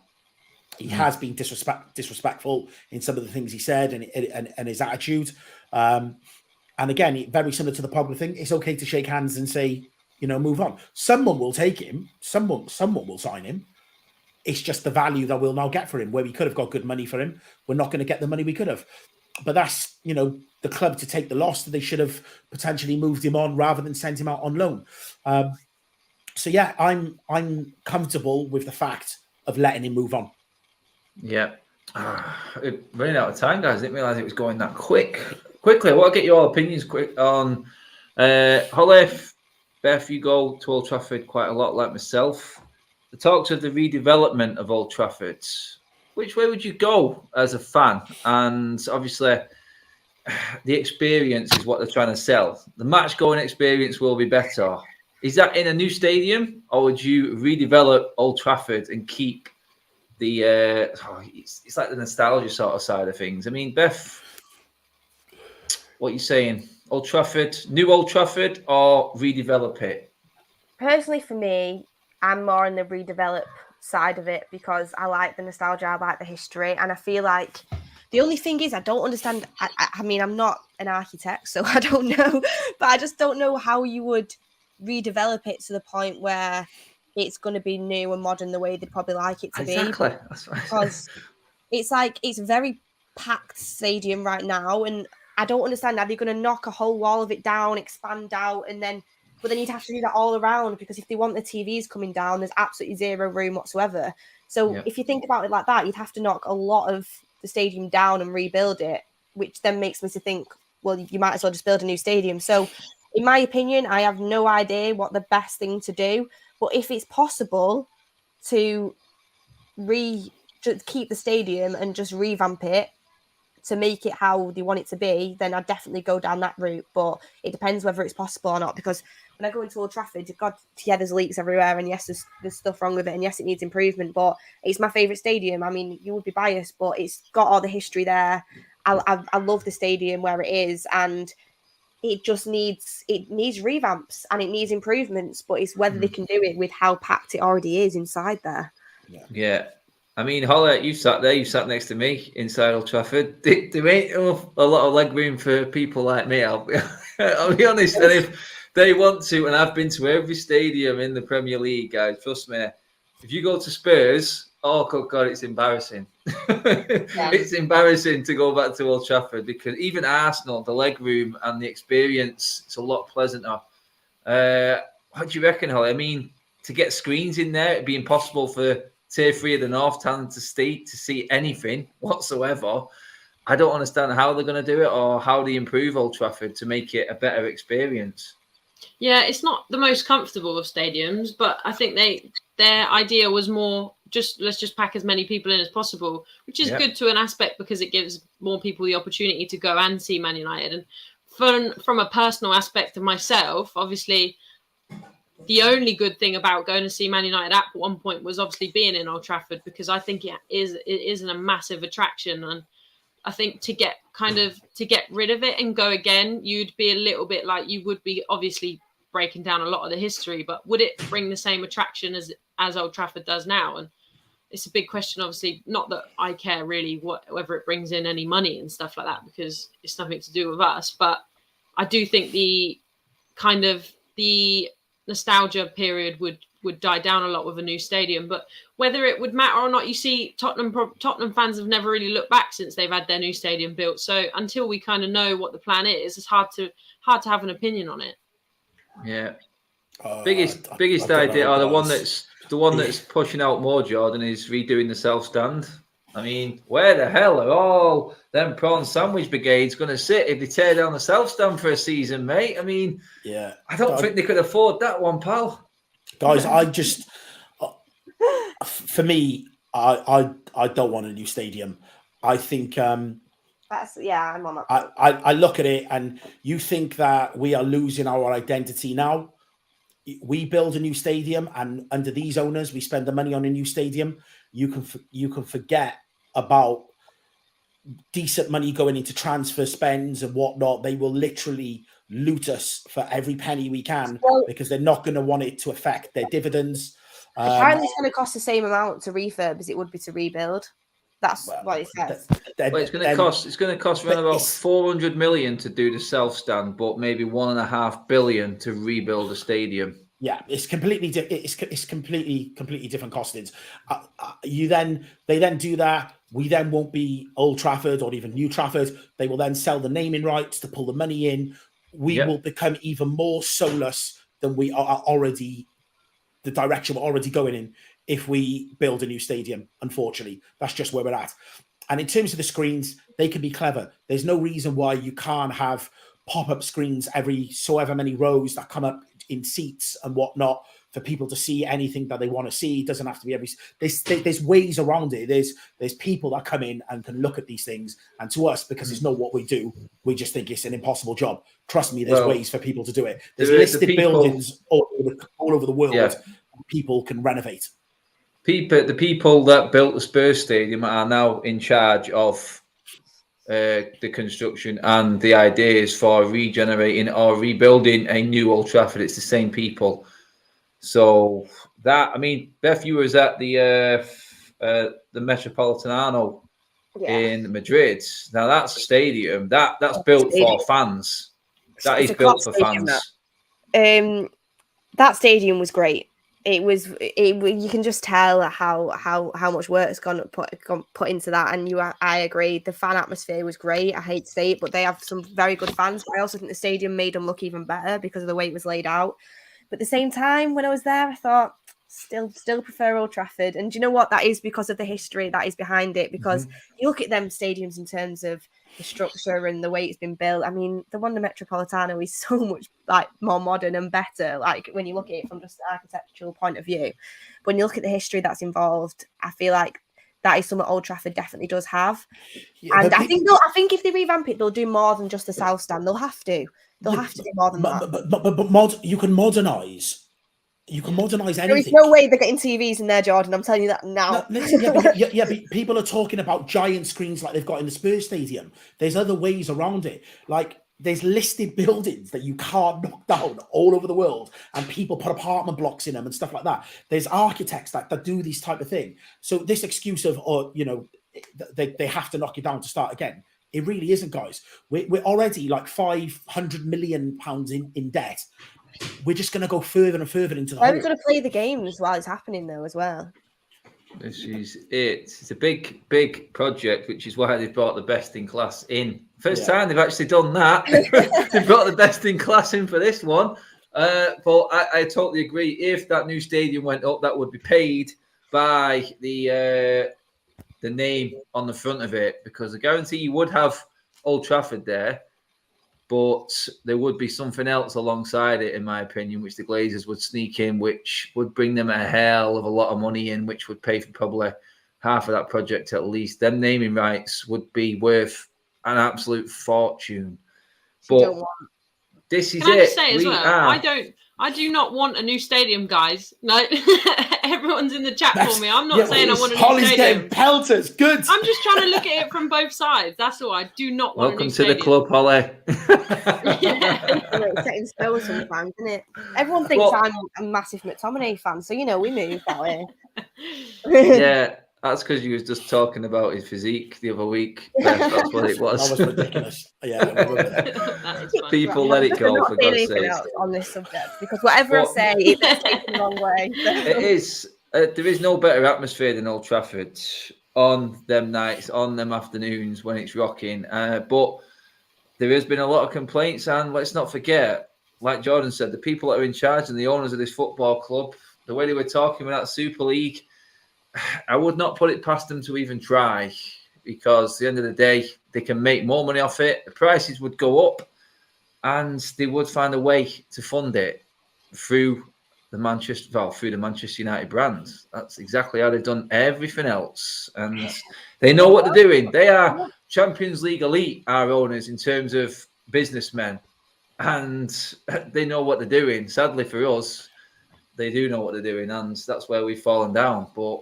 He has been disrespectful in some of the things he said and his attitude. And again, very similar to the Pogba thing. It's okay to shake hands and say, move on. Someone will take him. Someone will sign him. It's just the value that we'll now get for him, where we could have got good money for him. We're not going to get the money we could have. But that's, the club to take the loss. That they should have potentially moved him on rather than sent him out on loan. So yeah, I'm comfortable with the fact of letting him move on. Yeah. Running out of time, guys. I didn't realise it was going that quick quickly, I want to get your opinions quick on Holly. Beth, you go to Old Trafford quite a lot, like myself. The talks of the redevelopment of Old Trafford. Which way would you go as a fan? And obviously, the experience is what they're trying to sell. The match-going experience will be better. Is that in a new stadium, or would you redevelop Old Trafford and keep the? It's like the nostalgia sort of side of things. I mean, Beth, what are you saying? Old Trafford, new Old Trafford, or redevelop it? Personally, for me, I'm more on the redevelop side of it because I like the nostalgia, I like the history, and I feel like the only thing is I don't understand. I mean, I'm not an architect, so I don't know, but I just don't know how you would redevelop it to the point where it's going to be new and modern the way they'd probably like it to Exactly. be. That's right. Because it's like it's a very packed stadium right now, and I don't understand. Are they going to knock a whole wall of it down, expand out, and then? But then you'd have to do that all around because if they want the TVs coming down, there's absolutely zero room whatsoever. So if you think about it like that, you'd have to knock a lot of the stadium down and rebuild it, which then makes me to think, well, you might as well just build a new stadium. So in my opinion, I have no idea what the best thing to do. But if it's possible to keep the stadium and just revamp it to make it how they want it to be, then I'd definitely go down that route. But it depends whether it's possible or not. Because when I go into Old Trafford, God, yeah, there's leaks everywhere, and yes, there's stuff wrong with it, and yes, it needs improvement. But it's my favourite stadium. I mean, you would be biased, but it's got all the history there. I love the stadium where it is, and it just needs revamps and it needs improvements. But it's whether they can do it with how packed it already is inside there. Yeah. I mean, Holly, you sat there. You sat next to me inside Old Trafford. There ain't a lot of leg room for people like me. I'll be honest. And if they want to, and I've been to every stadium in the Premier League, guys, trust me. If you go to Spurs, oh God, it's embarrassing. It's embarrassing to go back to Old Trafford because even Arsenal, the leg room and the experience, it's a lot pleasanter. What do you reckon, Holly? I mean, to get screens in there, it'd be impossible for Tier 3 of the North talent to see anything whatsoever. I don't understand how they're going to do it or how they improve Old Trafford to make it a better experience. Yeah, it's not the most comfortable of stadiums, but I think their idea was more let's just pack as many people in as possible, which is good to an aspect because it gives more people the opportunity to go and see Man United. And from a personal aspect of myself, obviously, the only good thing about going to see Man United at one point was obviously being in Old Trafford because I think it is a massive attraction. And I think to get rid of it and go again, you'd be a little bit like you would be obviously breaking down a lot of the history, but would it bring the same attraction as Old Trafford does now? And it's a big question, obviously, not that I care really whether it brings in any money and stuff like that, because it's nothing to do with us. But I do think the nostalgia period would die down a lot with a new stadium. But whether it would matter or not, you see, Tottenham fans have never really looked back since they've had their new stadium built. So until we kind of know what the plan is, it's hard to have an opinion on it. Yeah, biggest idea, or the one that's pushing out more, Jordan, is redoing the South Stand. I mean, where the hell are all them prawn sandwich brigades going to sit if they tear down the South Stand for a season, mate? I mean, I don't think they could afford that one, pal. Guys, for me, I don't want a new stadium. I think I'm on that. I look at it and you think that we are losing our identity now. We build a new stadium, and under these owners, we spend the money on a new stadium. You can forget about decent money going into transfer spends and whatnot. They will literally loot us for every penny we can because they're not going to want it to affect their dividends. Apparently, it's going to cost the same amount to refurb as it would be to rebuild. That's what it says. It's going to cost around about 400 million to do the South Stand, but maybe 1.5 billion to rebuild a stadium. Yeah, it's completely completely different costings. They then do that. We then won't be Old Trafford or even New Trafford. They will then sell the naming rights to pull the money in. We will become even more soulless than we are already. The direction we're already going in if we build a new stadium. Unfortunately, that's just where we're at. And in terms of the screens, they can be clever. There's no reason why you can't have pop-up screens every so ever many rows that come up in seats and whatnot for people to see anything that they want to see. It doesn't have to be every. There's ways around it. There's people that come in and can look at these things. And to us, because it's not what we do, we just think it's an impossible job. Trust me, there's ways for people to do it. There's listed buildings all over the world. People can renovate. The people that built the Spurs Stadium are now in charge of the construction and the ideas for regenerating or rebuilding a new Old Trafford. It's the same people. So that, I mean, Beth, you was at the Metropolitano in Madrid. Now that's a stadium that's built for fans. That is built for fans. That stadium was great. You can just tell how much work's gone put into that, and I agree. The fan atmosphere was great. I hate to say it, but they have some very good fans. But I also think the stadium made them look even better because of the way it was laid out. But at the same time, when I was there, I thought still prefer Old Trafford. And do you know what? That is because of the history that is behind it. Because you look at them stadiums in terms of the structure and the way it's been built. I mean, the Wanda Metropolitano is so much more modern and better. Like when you look at it from just an architectural point of view, when you look at the history that's involved, I feel like that is something Old Trafford definitely does have. And I think if they revamp it, they'll do more than just the South Stand. They'll have to. They'll have to do more than that. You can modernise. You can modernise anything. There is no way they're getting TVs in there, Jordan. I'm telling you that now. But people are talking about giant screens like they've got in the Spurs Stadium. There's other ways around it. Like there's listed buildings that you can't knock down all over the world, and people put apartment blocks in them and stuff like that. There's architects that do these type of thing. So this excuse of, they have to knock it down to start again. It really isn't, guys. We're already like £500 million in debt. We're just going to go further and further into the hole. We're going to play the games while it's happening, though, as well. This is it. It's a big project, which is why they've brought the best in class in. First time they've actually done that. They've brought the best in class in for this one. But I totally agree. If that new stadium went up, that would be paid by the name on the front of it, because I guarantee you would have Old Trafford there, but there would be something else alongside it, in my opinion, which the Glazers would sneak in, which would bring them a hell of a lot of money in, which would pay for probably half of that project at least. Them naming rights would be worth an absolute fortune. But this is it. Can I just say as well, I do not want a new stadium, guys. No, everyone's in the chat for me. I'm not saying I want a new Holly's stadium. Getting pelters. Good. I'm just trying to look at it from both sides. That's all. I do not want Welcome a new to stadium. the club, Holly. It's setting spell sometimes, isn't it? Everyone thinks I'm a massive McTominay fan, so we move out here. Yeah. That's because you was just talking about his physique the other week. That's what it was. That was ridiculous. Yeah. People let it go, for God's sake. On this subject, because whatever I say, it's taken the wrong way. It is. There is no better atmosphere than Old Trafford on them nights, on them afternoons when it's rocking. But there has been a lot of complaints, and let's not forget, like Jordan said, the people that are in charge and the owners of this football club, the way they were talking about Super League, I would not put it past them to even try, because at the end of the day, they can make more money off it. The prices would go up, and they would find a way to fund it through the Manchester United brand. That's exactly how they've done everything else, and they know what they're doing. They are Champions League elite, our owners, in terms of businessmen, and they know what they're doing. Sadly for us, they do know what they're doing, and that's where we've fallen down. But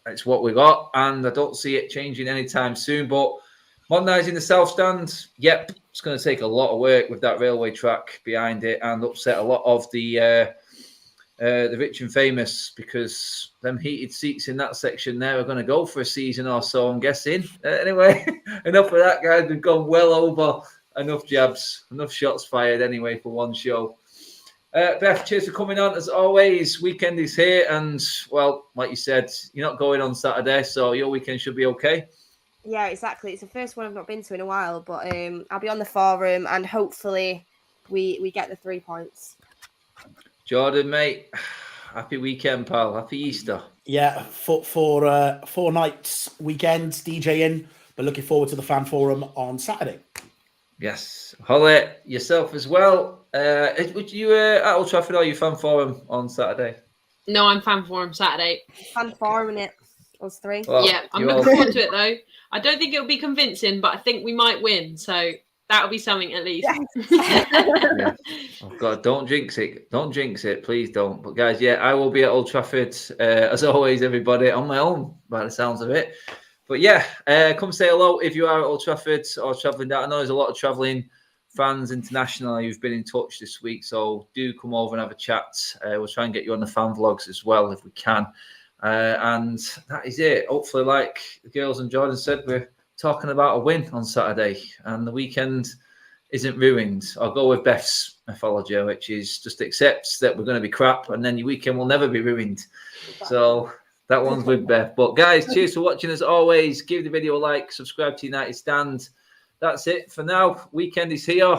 it's what we got, and I don't see it changing anytime soon. But modernising the South Stand, yep, it's going to take a lot of work with that railway track behind it, and upset a lot of the rich and famous, because them heated seats in that section there are going to go for a season or so, I'm guessing. Anyway, enough of that, guys. We've gone well over enough jabs, enough shots fired anyway for one show. Beth, cheers for coming on as always. Weekend is here, and well, like you said, you're not going on Saturday, so your weekend should be okay. Yeah, exactly. It's the first one I've not been to in a while, but I'll be on the forum, and hopefully we get the 3 points. Jordan, mate, happy weekend, pal. Happy Easter. Yeah, for 4 nights weekend DJing. But looking forward to the fan forum on Saturday. Yes. Holly, yourself as well. Would you at Old Trafford or you fan forum on Saturday? No, I'm fan forum Saturday. Fan forum it. Us three. Well, Yeah, I'm looking forward to it though. I don't think it'll be convincing, but I think we might win. So that'll be something at least. Yeah. Oh God, don't jinx it. Don't jinx it. Please don't. But guys, yeah, I will be at Old Trafford, as always, everybody, on my own, by the sounds of it. But yeah, come say hello if you are at Old Trafford or travelling down. I know there's a lot of travelling fans internationally who've been in touch this week. So do come over and have a chat. We'll try and get you on the fan vlogs as well if we can. And that is it. Hopefully, like the girls and Jordan said, we're talking about a win on Saturday and the weekend isn't ruined. I'll go with Beth's mythology, which is just accepts that we're going to be crap and then your weekend will never be ruined. So that one's with Beth. But guys, cheers for watching as always. Give the video a like, subscribe to United Stand. That's it for now. Weekend is here.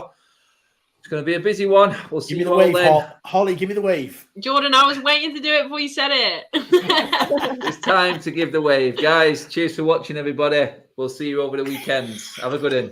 It's going to be a busy one. We'll see you all then. Give me the wave, Holly, give me the wave. Jordan, I was waiting to do it before you said it. It's time to give the wave. Guys, cheers for watching, everybody. We'll see you over the weekend. Have a good one.